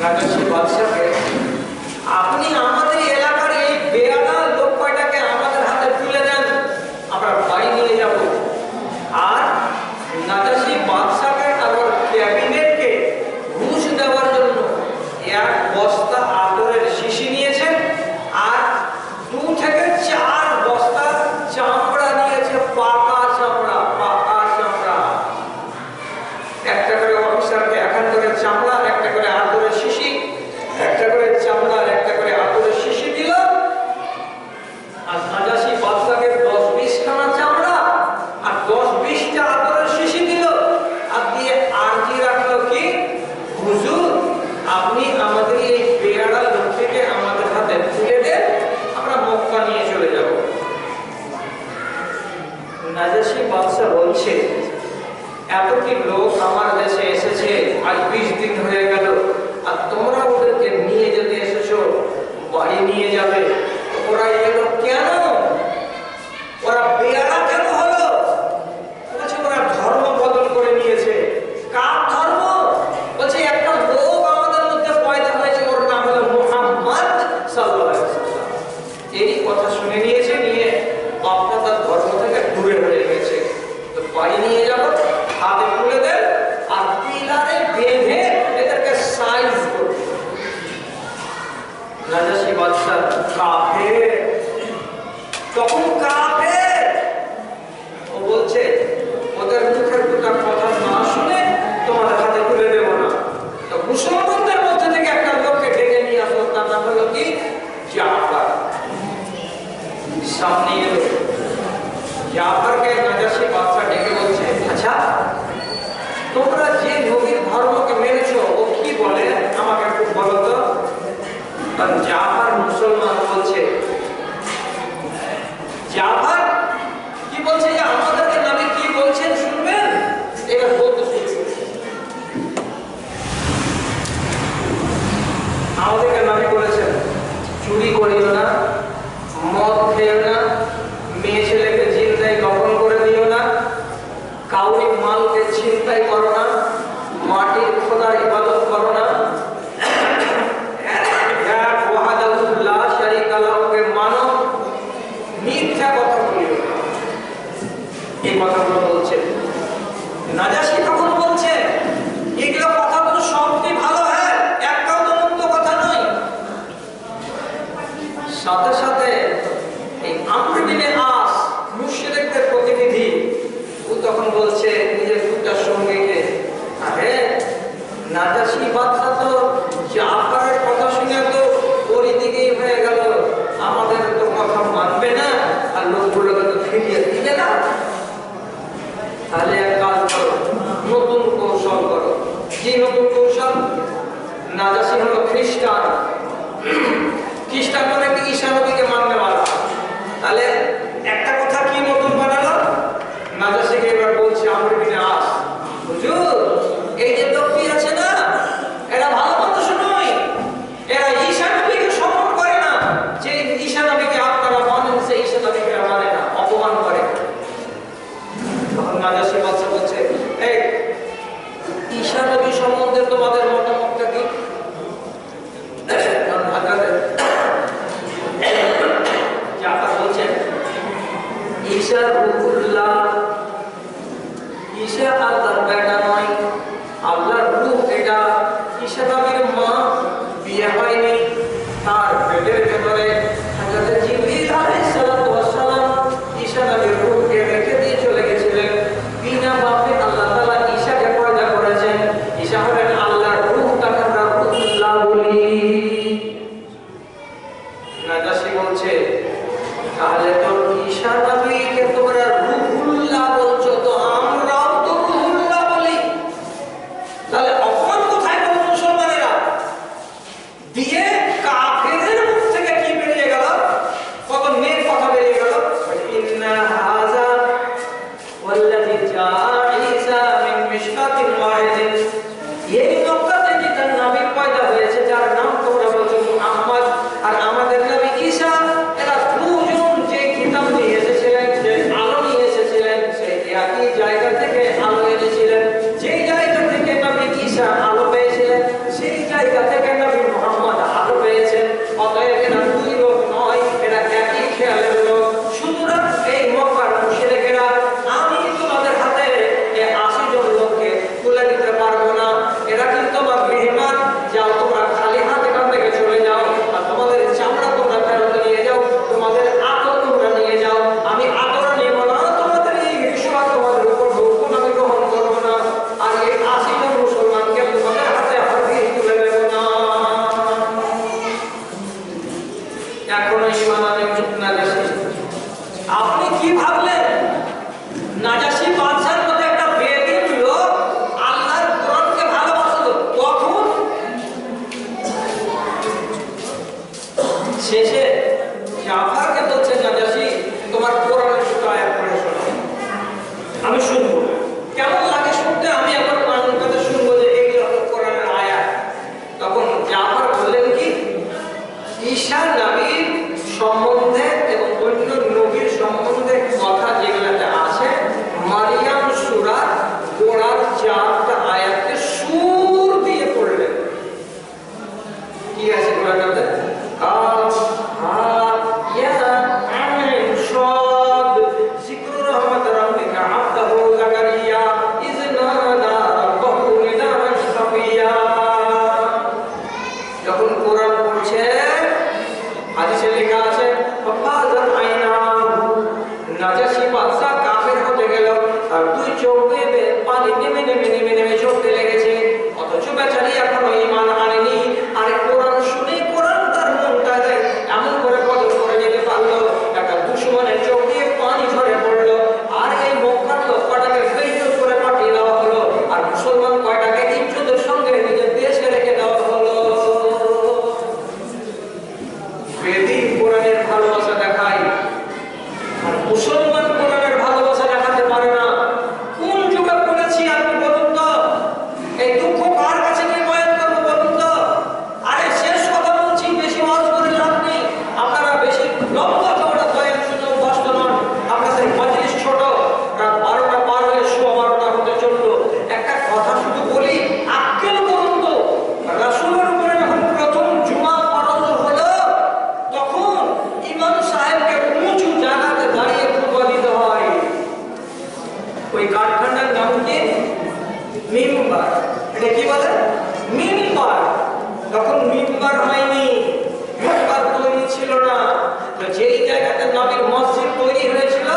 নাগাসি বাদশাকে, আপনি আমাদের এলাকার এই বেয়াদা লোক কয়টাকে আমাদের হাতে তুলে দেন, আমরা ভাই নিয়ে যাব। আর নাগাসি বাদশাকে আবার ক্যাবিনেটকে ঘুষ দেওয়ার জন্য 1 বস্তা আতরের শিশি কথা শুনে নিয়েছে, নিয়ে আপনার ধর্ম থেকে দূরে হয়ে গেছে। তো বাড়ি নিয়ে যাবো, হাতে তুলে দেন আর পিলারে বেঁধে এদেরকে সাইজ করবে। নাজাশী বাদশাহ কাফের, তখন কাফের, ও বলছে ওদের মুখের দুটা কথা না শুনে তোমাদের হাতে তুলে দেবো না। তো মুসলমানদের মধ্যে থেকে একটা লোককে ডেকে নিয়ে আসলো, তার নাম হলো কি জাফর। সামনে এলো, জাফরকে নাজাশী বাদশাহ ডেকে বলছে, আচ্ছা তোমরা যে নবীর ধর্মকে মেনেছো ও কি বলে আমাকে একটু বলো তো। আর জাফর মুসলমান বলছে, জাফর কি বলছে যে আমাদেরকে নবী কি বলছেন শুনবেন। এবার বলতে শুনবেন, আমাদেরকে নবী বলেছেন চুরি করিও না, মদ খেও না, মেয়ে ছেলেকে জিন্দায় দফন করে দিও না, কাউরি মালকে ছিনতাই করো না, মাটির খোদার ইবাদত করো না, মানো, মিথ্যা কথা বলিও না। এই কথাগুলো বলছেন নাজাশী। তখন বলছে এগুলো কথাগুলো সবই ভালো, হ্যাঁ একটাও তো মুক্ত কথা নয়। সাথে সাথে এই আমর বিনে আস মুশরিকদের প্রতিনিধি, ও তখন বলছে নিজের দুটার সঙ্গীকে, আরে নাজাশী বাদশা তো জাফরের কথা শুনে তো ওরই দিকেই হয়ে গেল, আমাদের তো কথা মানবে না আর লোকগুলোকে তো ফিরিয়ে দিবে না। তাহলে এক কাজ করো, নতুন কৌশল করো। কি নতুন কৌশল? নাজাশী হলো খ্রিস্টান, খ্রিস্টান মানে কি ঈসা নবীকে মানবে বলা। তাহলে একটা কথা কি নতুন বানালো, নাজাশীকে এবার বলছে আমর বিনে আস, হুজুর এই যে লোকটি আছে না, এরা ভালো মানুষ নয়, এরা ঈসা নবীকে সম্মান করে না। যে ঈসা নবীকে আপনারা মানেন সেই ঈসা নবীকে মানে না, অপমান করে। তখন নাজাশী বাদশা বলছে, এই ঈসা নবী সম্বন্ধে তোমাদের মতামতটা কি? জাফর বলছেন ঈসা রূহুল্লাহ, ঈসা আল্লাহর বেটা নয়, আল্লাহর রূহ। এটা ঈসা নবীর মা বিয়ে হয়নি, তার পেটের ভেতরে হযরত জিবরিল আলাইহিস সালাতু ওয়াস সালাম ঈসা নবীর রূহকে রেখে দিয়ে চলে গেছিলেন। বিনা বাপে আল্লাহ তাআলা ঈসাকে পয়দা করেছেন। ঈসা হলেন আল্লাহর রূহ, তাকে আমরা রূহুল্লাহ বলি। নাজাশী বলছে তাহলে তো ঈসা নবীকে তোমরা রূহুল্লাহ বলছো, তো আমরাও তো রূহুল্লাহ বলি। তাহলে অপমান কোথায় করলো মুসলমানেরা? দিয়ে কাফেরদের মুখ থেকে কি বেরিয়ে গেল, কত নেক কথা বেরিয়ে গেল। ইন্না হাযা ওয়াল্লাযী জাআ ঈসা মিন মিশকাতিন ওয়াহিদিন, এই মক্কা থেকে তার নবী পয়দা হয়েছে যার নাম তোমরা বলছো মুহাম্মদ, আর আমাদের নবী ঈসা, এরা দুজন যে কিতাব নিয়ে এসেছিলেন, যে আলো নিয়ে এসেছিলেন, সেই একই জায়গা থেকে আলো এনেছিলেন। যেই জায়গা থেকে নবী ঈসা আলো পেয়েছিলেন, সেই জায়গা থেকে নবী মুহাম্মদ আলো পেয়েছেন। অতএব এরা দুই লোক নয়, এরা একই খেয়ালের লোক। সুতরাং এই মক্কার মুশরিকেরা, আমি তোমাদের হাতে এই ৮০ জন লোককে তুলে দিতে পারবো না। এরা কিন্তু আমার মেহমান, যাও তোমরা খালি হাতে এখান থেকে চলে যাও, আর তোমাদের চামড়া তোমরা ফেরত নিয়ে যাও, তোমাদের আতর তোমরা নিয়ে যাও। আমি আতর নেব না, তোমাদের এই রিশওয়াত তোমাদের উপর হুকুম আমি গ্রহণ করবো না। আর এই ৮০ জন মুসলমানকে তোমাদের হাতে হাতে তুলে দেব না। এখনো ঈমান আনেনি নাজাশী। আপনি কি ভাবলেন নাজাশী বাদশার মধ্যে একটা বেদিন লোক আল্লাহর কোরআনকে ভালোবাসতো? তখন শেষে জাফরকে বলছে, নাজাশী তোমার কোরআনের দুটো আয়াত পড়ে শোনো, আমি শুনবো। কেমন লাগে শুনতে? আমি এখন মানুষের কথা শুনবো যে এইগুলো হলো কোরআনের আয়াত। তখন জাফর বললেন কি, ঈসা নবীর সম্বন্ধে এবং অন্য নবীর সম্বন্ধে কথা যেগুলোতে আছে, মারিয়াম সূরার গোড়ার 4টা আয়াতকে সুর দিয়ে পড়লেন। কি আছে গোড়াটাতে? কাফ হা ইয়া বেদিন কোরআনের ভালোবাসা দেখায়, আর মুসলমান কোরআনের ভালোবাসা দেখাতে পারে না। কোন যুগে পড়েছি আপনি বলুন তো? এই দুঃখ কার কাছে নিয়ে বয়ান করবো বলুন তো? আরে শেষ কথা বলছি, বেশি ওয়াজ করে লাভ নেই। আপনারা বেশি লম্বা চওড়া বয়ান শুনে অভ্যস্ত নন, আপনাদের মজলিস ছোট। রাত 12টা পার হয়ে 12:15 হতে চললো। একটা কথা শুধু বলি, আক্কেল করুন তো। রাসূলের উপরে যখন প্রথম জুমা ফরজ হলো, তখন ইমাম সাহেবকে উঁচু জায়গাতে দাঁড়িয়ে খুতবা দিতে হয়। ওই কাঠখান্ডার নাম কি? মিম্বার। এটা কি বলে? মিম্বার। তখন মিম্বার হয়নি, মিম্বার তৈরি ছিল না। তো যেই জায়গাতে নবীর মসজিদ তৈরি হয়েছিল,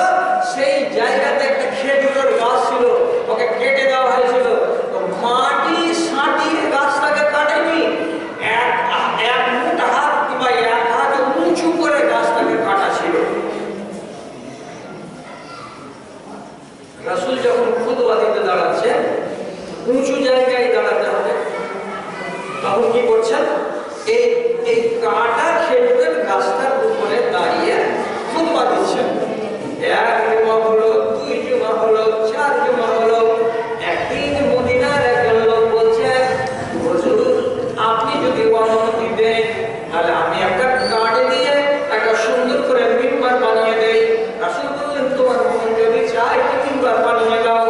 সেই জায়গাতে একটা খেজুরের গাছ ছিল, ওকে কেটে দেওয়া হয়েছিল। তো মাটি সাঁটিয়ে গাছটাকে কাটেনি, এক মুঠ হাত কিংবা এক হাত উঁচু করে গাছটাকে কাটা ছিল। রাসূল যখন খুতবা দিতে দাঁড়াচ্ছে, উঁচু জায়গায় দাঁড়াতে হবে, তখন কি করছেন? এই কাটা খেজুরের গাছটার উপরে দাঁড়িয়ে খুতবা দিচ্ছেন। এক জুমা হলো, 2 জুমা হলো, 4 জুমা হলো। একদিন মদিনার একজন লোক বলছে, হুজুর আপনি যদি অনুমতি দেন, তাহলে আমি একটা কাঠ দিয়ে একটা সুন্দর করে মিম্বার বানিয়ে দেই। রাসূল বললেন, তোমার মন যদি চায় মিম্বার বানিয়ে দাও।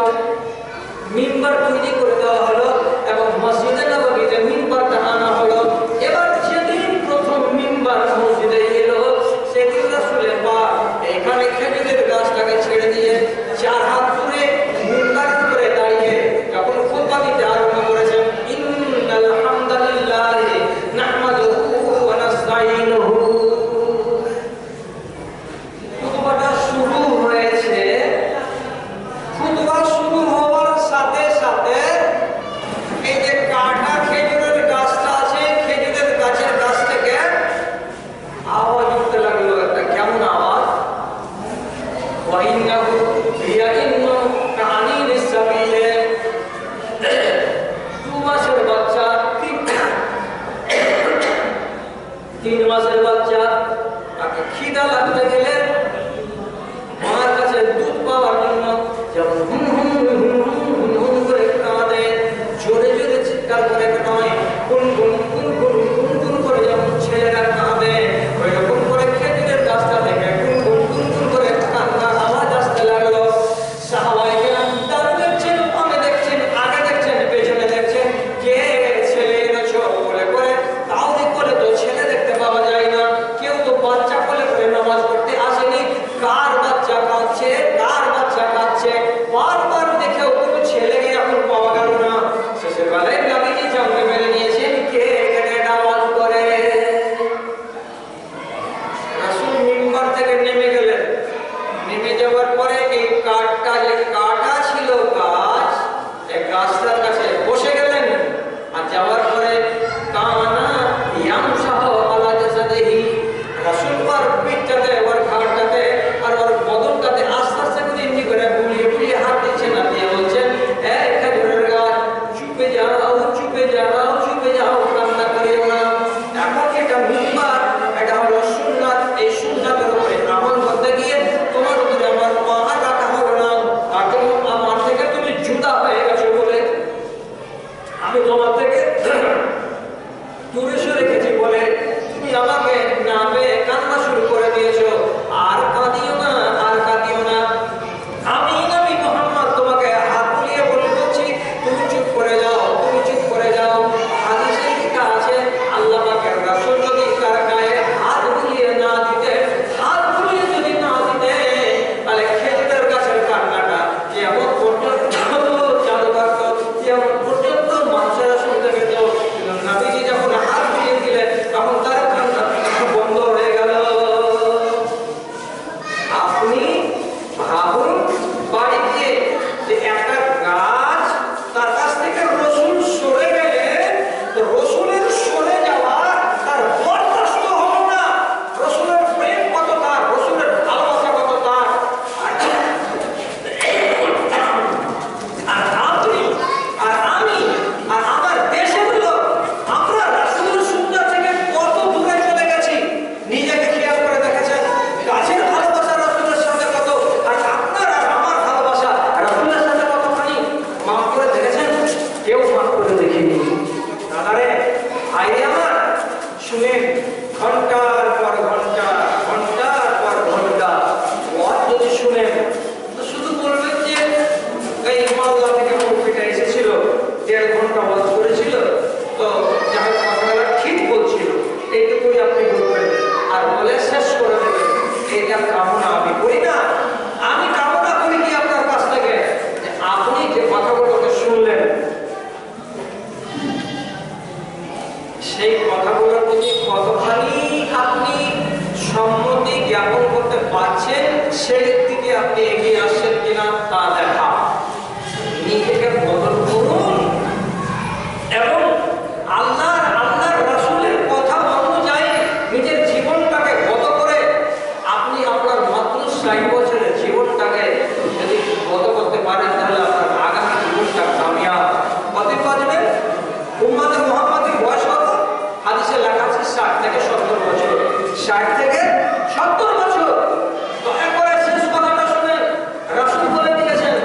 মিম্বার তৈরি করে দেওয়া হলো এবং মসজিদে নববীতে মিম্বারটা আনা হলো। এবার যেদিন প্রথম মিম্বার মসজিদে এলো, সেদিন রাসূলের পাক এখানে খেজুরের গাছটাকে ছেড়ে দিয়ে 4 হাত দূরে মিম্বারের উপরে দাঁড়িয়ে যখন খুতবা দিতে আরম্ভ করেছেন, ইন্নাল হামদালিল্লাহি নাহমাদুহু ওয়া নাস্তাঈনুহু। খুতবাটা শুরু হয়েছে। খুতবা শুরু হওয়ার সাথে সাথে এই যে কাটা খেজুরের গাছটা আছে, খেজুরের গাছের গাছ থেকে আওয়াজ উঠতে লাগলো। একটা কেমন আওয়াজ? ওয়াইন্নাহু ইয়াইন্নু কানিনিস সাবিলে। 2 মাসের বাচ্চা, 3 মাসের বাচ্চা, তাকে খিদা লাগতে গেলে মার কাছে দুধ পাওয়ার জন্য যেমন হুম হুম হুম হুম হুম হুম করে কাঁদে, জোরে জোরে চিৎকার করে নয়, গুন গুন গুন গুন গুন গুন করে যেমন ছেলেরা কাঁদে, ওই রকম করে খেজুরের গাছটা থেকে গুন গুন গুন গুন করে কান্নার আওয়াজ আসতে লাগলো। সাহাবায়ে কেরাম দাঁড়িয়ে দেখছেন, পানে দেখছেন, আগে দেখছেন, পেছনে দেখছেন, কে ছেলে এনেছো বলে করে। তাও বলে তো ছেলে দেখতে পাওয়া যায় না, কেউ তো বাচ্চা কোলে করে নামাজ পড়তে আসেনি। কার বাচ্চা কাঁদছে, কার বাচ্চা কাঁদছে, বারবার দেখেও কোনো ছেলেকে এখন পাওয়া গেল না। শেষের বেলায় নবীজি জানতে পেরে নিয়েছেন কে এখানে নামাজ পড়ে। রাসূল মিম্বার থেকে নেমে গেলেন। নেমে যাওয়ার পরে এই কাঠটা, যে কাটা ছিল গাছ, এই গাছটার কাছে বসে গেলেন। আর যাওয়ার পরে কানা ইয়ামসাহু আলা জাসাদিহি, রাসূল ওর পিঠটাতে, ওর ঘাড়টাতে আর ওর বদনটাতে আস্তে আস্তে করে এমনি করে বুলিয়ে বুলিয়ে হাত দিচ্ছেন। আর দিয়ে বলছেন, এই খেজুরের গাছ, চুপে যাও, চুপে যাও, চুপে যাও, কান্না করিও না। এখন এটা মিম্বার, এটা হলো সুন্নাত। এই সুন্নাতের উপরে আমল করতে গিয়ে তোমার উপরে আমার পা রাখা হলো না, আর আমার থেকে তুমি জুদা হয়ে গেছো বলে আমি তোমার থেকে দূরে সরে গেছি বলে তুমি আমাকে না পেয়ে কান্না শুরু করে দিয়েছো। আর কাঁদিও না, আর কাঁদিও না। আমি নবী মুহাম্মদ তোমাকে হাত বুলিয়ে বলছি, তুমি চুপ করে যাও, তুমি চুপ করে যাও। হাদিসে লেখা আছে, আল্লাহ পাকের রাসূল যদি তার গায়ে হাত বুলিয়ে না দিতে, হাত বুলিয়ে যদি না দিতে, তাহলে খেজুরের গাছের কান্নাটা যেমন পর্যন্ত চালু থাকতো, যেমন পর্যন্ত মানুষেরা শুনতে পেত। নবীজি যখন হাত বুলিয়ে দিলেন, তখন তার কান্না বন্ধ হয়ে গেল। আর বলে শেষ করে দেবে। এটা কামনা আমি করি না। আমি কামনা করি কি আপনার কাছ থেকে যে আপনি যে কথাগুলোকে শুনলেন সেই কথাগুলোর প্রতি কতখানি আপনি সম্মতি জ্ঞাপন করতে পারছেন, সেই দিকে আপনি এগিয়ে আসছেন কিনা তা দেখা। নিজেকে বদল করুন এবং আল্লাহর রাসূলের কথা অনুযায়ী নিজের জীবনটাকে গত করে আপনি আপনার মাত্র 60 বছরের জীবনটাকে যদি গত করতে পারেন তাহলে আপনার আগামী জীবনটা কামিয়াব। কত বাজবে? উম্মতে মুহাম্মাদের বয়স কত? হাদিসে লেখা আছে 60 থেকে 70 বছর। 60 থেকে 70 বছর। তো একবারে শেষ কথাটা শুনেন, রাসূল বলে দিয়েছেন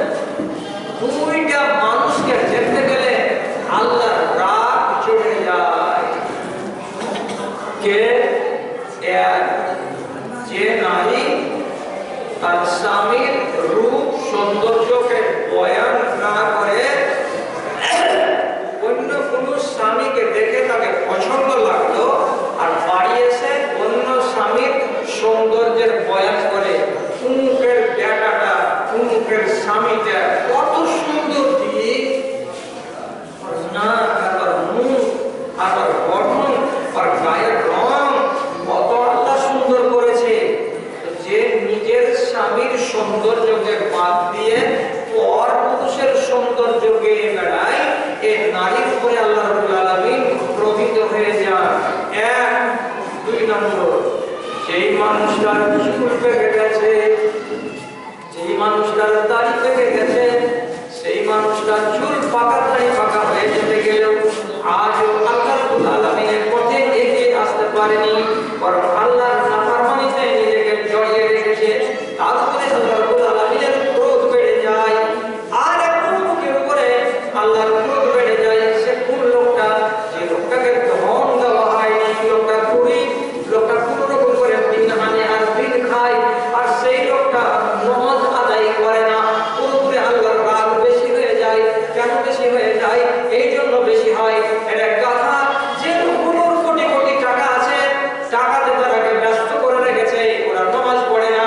দুইটা মানুষকে দেখতে গেলে আল্লাহর রাগ চড়ে যায়। কে? এক যে নারী তার স্বামীর রূপ সৌন্দর্যকে বয়ান না করে অন্য কোন স্বামীকে দেখে তাকে পছন্দ লাগলো আর বাড়ি এসে অন্য স্বামীর সৌন্দর্যের বয়ান করে উমুকের বেটাটা উমুকের স্বামীটা কত সুন্দর দিক না, আর মুখ আর গঠন আর গায়ের রং কত আল্লাহ সুন্দর করেছে। যে নিজের স্বামীর সৌন্দর্যকে বাদ দিয়ে পর পুরুষের সৌন্দর্যকে বেড়ায়, এই নারীর উপরে আল্লাহ রাব্বুল আলামিন প্রভূত হয়ে যান। এক। দুই নম্বর, যেই মানুষটার চুল পেকে গেছে, যেই মানুষটার দাড়ি পেকে গেছে, সেই মানুষটার চুল পাকা দাড়ি পাকা হয়ে যেতে গেলেও আজও আল্লাহ রাব্বুল আলামিনের পথে এগিয়ে আসতে পারেনি, বরং আল্লাহর নাফরমানিতে নিজেকে জড়িয়ে রেখেছে। তার উপরে আল্লাহ রাব্বুল আলামিনের ক্রোধ বেড়ে যায়। আর একটু মুখের উপরে আল্লাহর ক্রোধ বেড়ে যায়। সে কোন লোকটা? যে লোকটাকে ধন দেওয়া হয়, লোকটা গরিব, লোকটা কোন রকম করে দিন আনে আর দিন খায়, আর সেই লোকটা নামাজ আদায় করে না। পুরোপুরি আল্লাহর রাগ বেশি হয়ে যায়। কেন বেশি হয়ে যায়? এই জন্য বেশি হয়, এটা কথা যে লোকগুলোর কোটি কোটি টাকা আছে, টাকাতে তারাকে ব্যস্ত করে রেখেছে, ওরা নামাজ পড়ে না।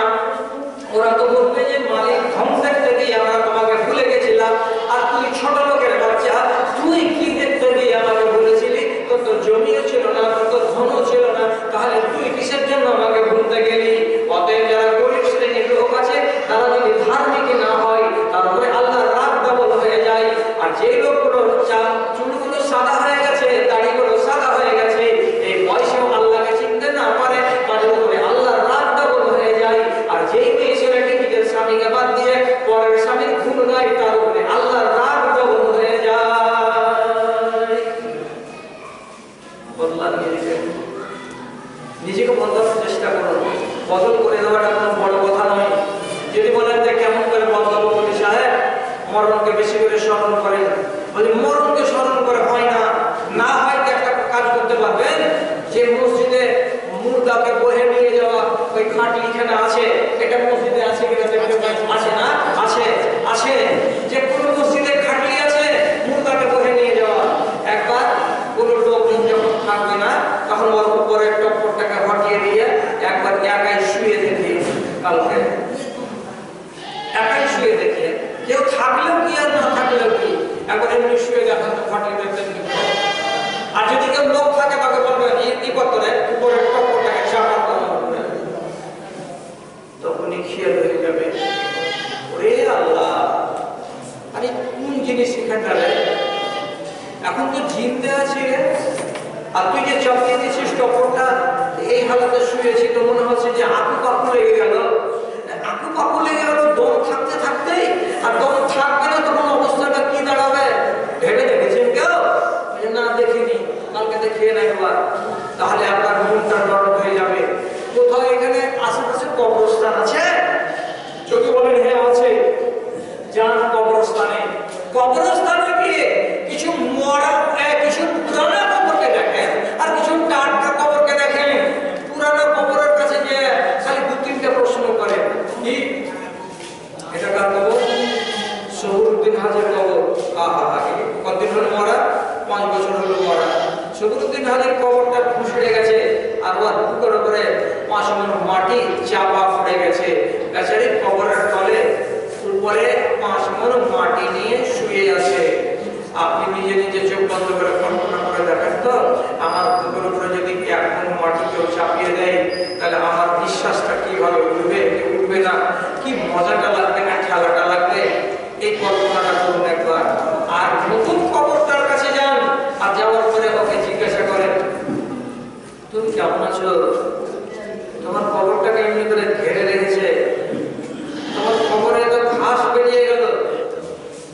ওরা তো বলবে যে মালিক ধন দেখতে গিয়ে আমরা তোমাকে ভুলে গেছিলাম, আর তুই ছোট লোকের বাচ্চা, তুই কি দেখতে গিয়ে আমাকে ভুলেছিলি? তোর তো জমিও ছিল না, তোর তো ধনও ছিল না, তাহলে তুই কিসের জন্য আমাকে ভুলতে গেলি? অতএব যারা গরিব শ্রেণীর লোক আছে তারা যদি ধার্মিক না হয় তারপরে আল্লাহর রাগ ডবল হয়ে যায়। আর যে লোকগুলো চুলগুলো সাদা হয়ে গেছে, দাড়িগুলো সাদা হয়ে গেছে, এই বয়সেও আল্লাহকে চিনতে না পারে, তাদের উপরে আল্লাহর রাগ ডবল হয়ে যায়। আর যেই মেয়ে ছেলেটি নিজের স্বামীকে বাদ দিয়ে পরের স্বামীর গুণ গায়, তার উপরে আল্লাহর রাগ ডবল হয়ে যায়। বদলান নিজেকে বদলানোর চেষ্টা করুন। বদল করে দেওয়াটা কোনো বড় কথা নয়। যদি বলেন যে কেমন করে বদলাবো বলি সাহেব, মরণকে বেশি করে স্মরণ করেন। বলি মরণকে স্মরণ করে হয় না। না হয় তো একটা কাজ করতে পারবেন, যে মসজিদে মুর্দাকে বহে নিয়ে যাওয়া ওই খাটলি এখানে আছে, এটা মসজিদে আছে কিনা দেখতে আছে না? আছে, আছে। যে কোনো মসজিদে খাটলি আছে মুর্দাকে বহে নিয়ে যাওয়া। একবার কোনো লোকজন যখন থাকবে না তখন ওর উপরে টপ্পরটাকে হটিয়ে দিয়ে একবার একাই শুয়ে দেখি, কালকে একাই শুয়ে দেখি, কেউ থাকলেও কি আর না থাকলেও কি, একবার এমনি শুয়ে দেখেন তো হটিয়ে দেখতেন কি। আর যদি কেউ লোক থাকে তাকে বলবেন কি করতে রে, উপরে টপ্পরটাকে চাপা করবে, তখনই খেয়াল হয়ে যাবে ওরে আল্লাহ, আরে কোন জিনিস এখানটা রে, এখন তো জিন্দে আছি রে, আর তুই যে চাপিয়ে দিয়েছিস টপরটা, এই হালতে শুয়েছি তো মনে হচ্ছে যে আকু পাকু লেগে গেল। আকু পাকু লেগে গেল দম থাকতে থাকতেই, আর দম থাকবে না তখন অবস্থাটা কি দাঁড়াবে? ভেবে দেখেছেন কেউ? না দেখিনি, কালকে দেখিয়ে নেয় একবার, তাহলে আপনার মনটা নরম হয়ে যাবে। কোথাও এখানে আশেপাশে কবরস্থান আছে? যদি বলেন হ্যাঁ আছে, যান কবরস্থানে। কবরস্থানে গিয়ে কিছু মরা, কিছু পুরানা কবরকে দেখেন আর কিছু টাটকা কবরকে দেখেন। পুরানো কবরের কাছে যে খালি 2-3টা প্রশ্ন করেন, কি এটা কার কবর? শহীদুদ্দিন হাজির কবর। আহা, কতদিন হলো মরা? 5 বছর হলো মরা। শহীদুদ্দিন হাজির কবরটা ফুসড়ে গেছে, মাটি চাপা পড়ে গেছে, বেচারি কবরের তলে উপরে 5 মণ মাটি নিয়ে শুয়ে আছে। আপনি নিজে নিজে চোখ বন্ধ করে কল্পনা করে দেখেন তো, আমার বুকের উপরে যদি 1 মণ মাটি কেউ চাপিয়ে দেয়, তাহলে আমার বিশ্বাসটা কিভাবে উঠবে কি উঠবে না, কি মজাটা লাগবে না খেলাটা লাগবে, এই কল্পনাটা করুন একবার। আর নতুন কবরটার কাছে যান, আর যাওয়ার পরে ওকে জিজ্ঞাসা করেন, তুমি কেমন আছো? তোমার কবরটাকে এমনি করে ঘেরে রেখেছে, তোমার কবরে তো ঘাস বেরিয়ে গেল।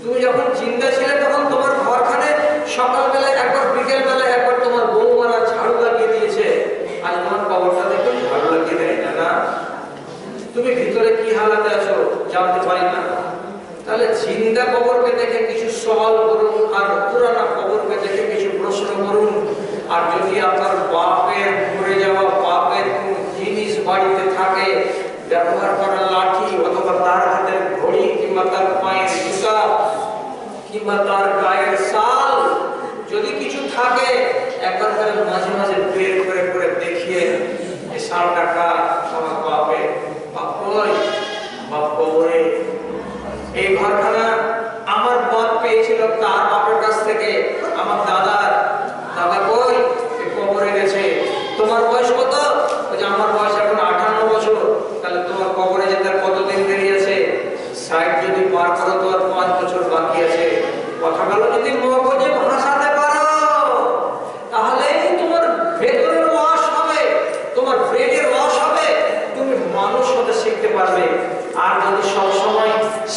তুমি যখন জিন্দা ছিলে তখন তোমার ঘরখানে সকালবেলায় একবার, বিকেলবেলায় একবার তোমার বৌমারা ঝাড়ু লাগিয়ে দিয়েছে, আর তোমার কবরটা দেখুন ঝাড়ু লাগিয়ে দেয় না। তুমি ভিতরে কি হালাতে আছো জানতে পারি না। তাহলে জিন্দা কবরকে দেখে কিছু সওয়াল করুন, আর পুরানা কবরকে দেখে কিছু প্রশ্ন করুন। আর যদি আপনার বাপের মরে যাওয়া বাপের কোন জিনিস বাড়িতে থাকে, ব্যবহার করা লাঠি অথবা তার হাতের ঘড়ি কিংবা তার পায়ের জুতা কিংবা তার গায়ের শাল যদি কিছু থাকে, একবার করে মাঝে মাঝে বের করে করে দেখিয়ে এই শালটা কার? আমার বাপের। বাপ কই? বাপ কবরে। এই ঘরখানা আমার বাপ পেয়েছিল তার বাপের কাছ থেকে, আমার দাদার। দাদা কই? কবরে গেছে। তোমার বয়স কত? আমার বয়স এখন 58 বছর। তাহলে তোমার কবরে যেতে কতদিন দেরি আছে? 60 যদি পার করো তো আর 5 বছর বাকি আছে। কথাগুলো যদি মগজে ভাসাতে পারো, তাহলেই তোমার ভেতরের ওয়াশ হবে, তোমার ব্রেনের ওয়াশ হবে, তুমি মানুষ হতে শিখতে পারবে। আর যদি সবসময়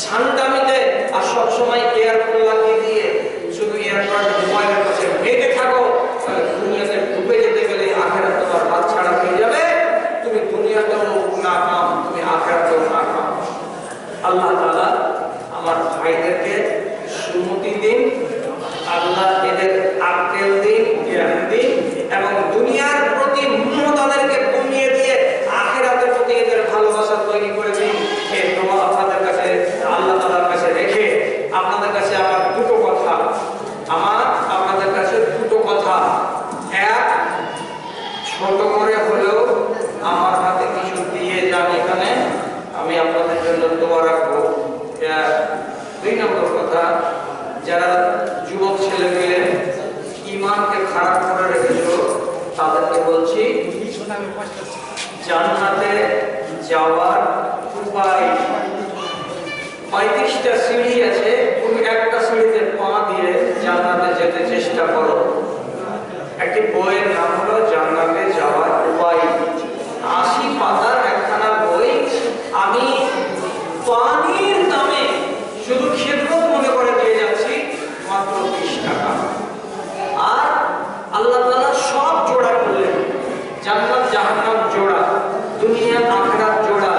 শান্তামিতে আর সবসময় এয়ারফোন লাগিয়ে দিয়ে শুধু এয়ারফোন মোবাইলের কাছে মেতে থাকো, তাহলে দুনিয়াতে ডুবে যেতে গেলে আখেরাত তোমার হাত ছাড়া হয়ে যাবে। তুমি দুনিয়াতেও নাকাম, তুমি আখেরাতেও নাকাম। আল্লাহ তাআলা আমার ভাইদেরকে সুমতি দিন, আল্লাহ এদের আকল দিন, জ্ঞান দিন, এবং দুনিয়ার প্রতি মোহ তাদেরকে কমিয়ে দিয়ে আখেরাতের প্রতি এদের ভালোবাসা তৈরি করে দিন। এই দোয়া আপনাদের কাছে, আল্লাহ তাআলার কাছে রেখে আপনাদের কাছে আমার আপনাদের কাছে দুটো কথা। এক, ছোট করে হলেও আমার হাতে কিছু দিয়ে যান, এখানে আমি আপনাদের জন্য দোয়া রাখবো। 2 নম্বর কথা, যারা যুবক ছেলে মেয়ে ঈমানকে খারাপ করে রেখেছো, তাদেরকে বলছি জান্নাতে যাওয়ার উপায় 35টা সিঁড়ি আছে, তুমি একটা সিঁড়িতে পা দিয়ে জান্নাতে যেতে চেষ্টা করো। একটি বইয়ের নাম হলো জান্নাতে যাওয়ার উপায়। 80 পাতার একখানা বই। আমি পানির দামে শুধু খেদমত মনে করে দিয়ে যাচ্ছি মাত্র 20 টাকা। আর আল্লাহ তাআলা সব জোড়া করলেন, জান্নাত জাহান্নাম জোড়া, দুনিয়া আখিরাত জোড়া,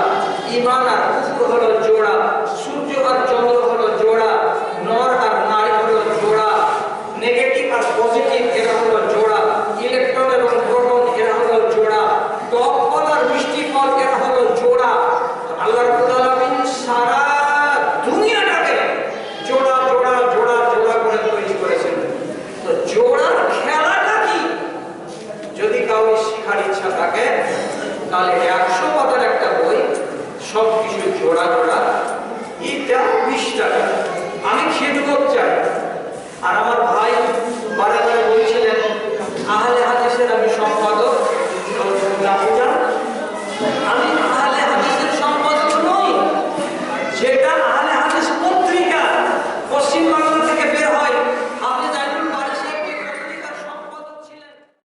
ঈমান আর কুফর হলো জোড়া, সূর্য আর চন্দ্র হলো জোড়া, নর আর নারী হলো জোড়া, নেগেটিভ আর পজিটিভ এরা হলো জোড়া, ইলেকট্রন এবং প্রোটন এরা হলো জোড়া, টক ফল আর মিষ্টি ফল এরা হলো জোড়া। আল্লাহ রাব্বুল আলামিন সারা দুনিয়াটাকে জোড়া জোড়া জোড়া জোড়া করে তৈরি করেছেন। তো জোড়ার খেলাটা কি? যদি কাউকে শেখার ইচ্ছা থাকে, তাহলে 100 পাতার একটা বই, সবকিছু জোড়া জোড়া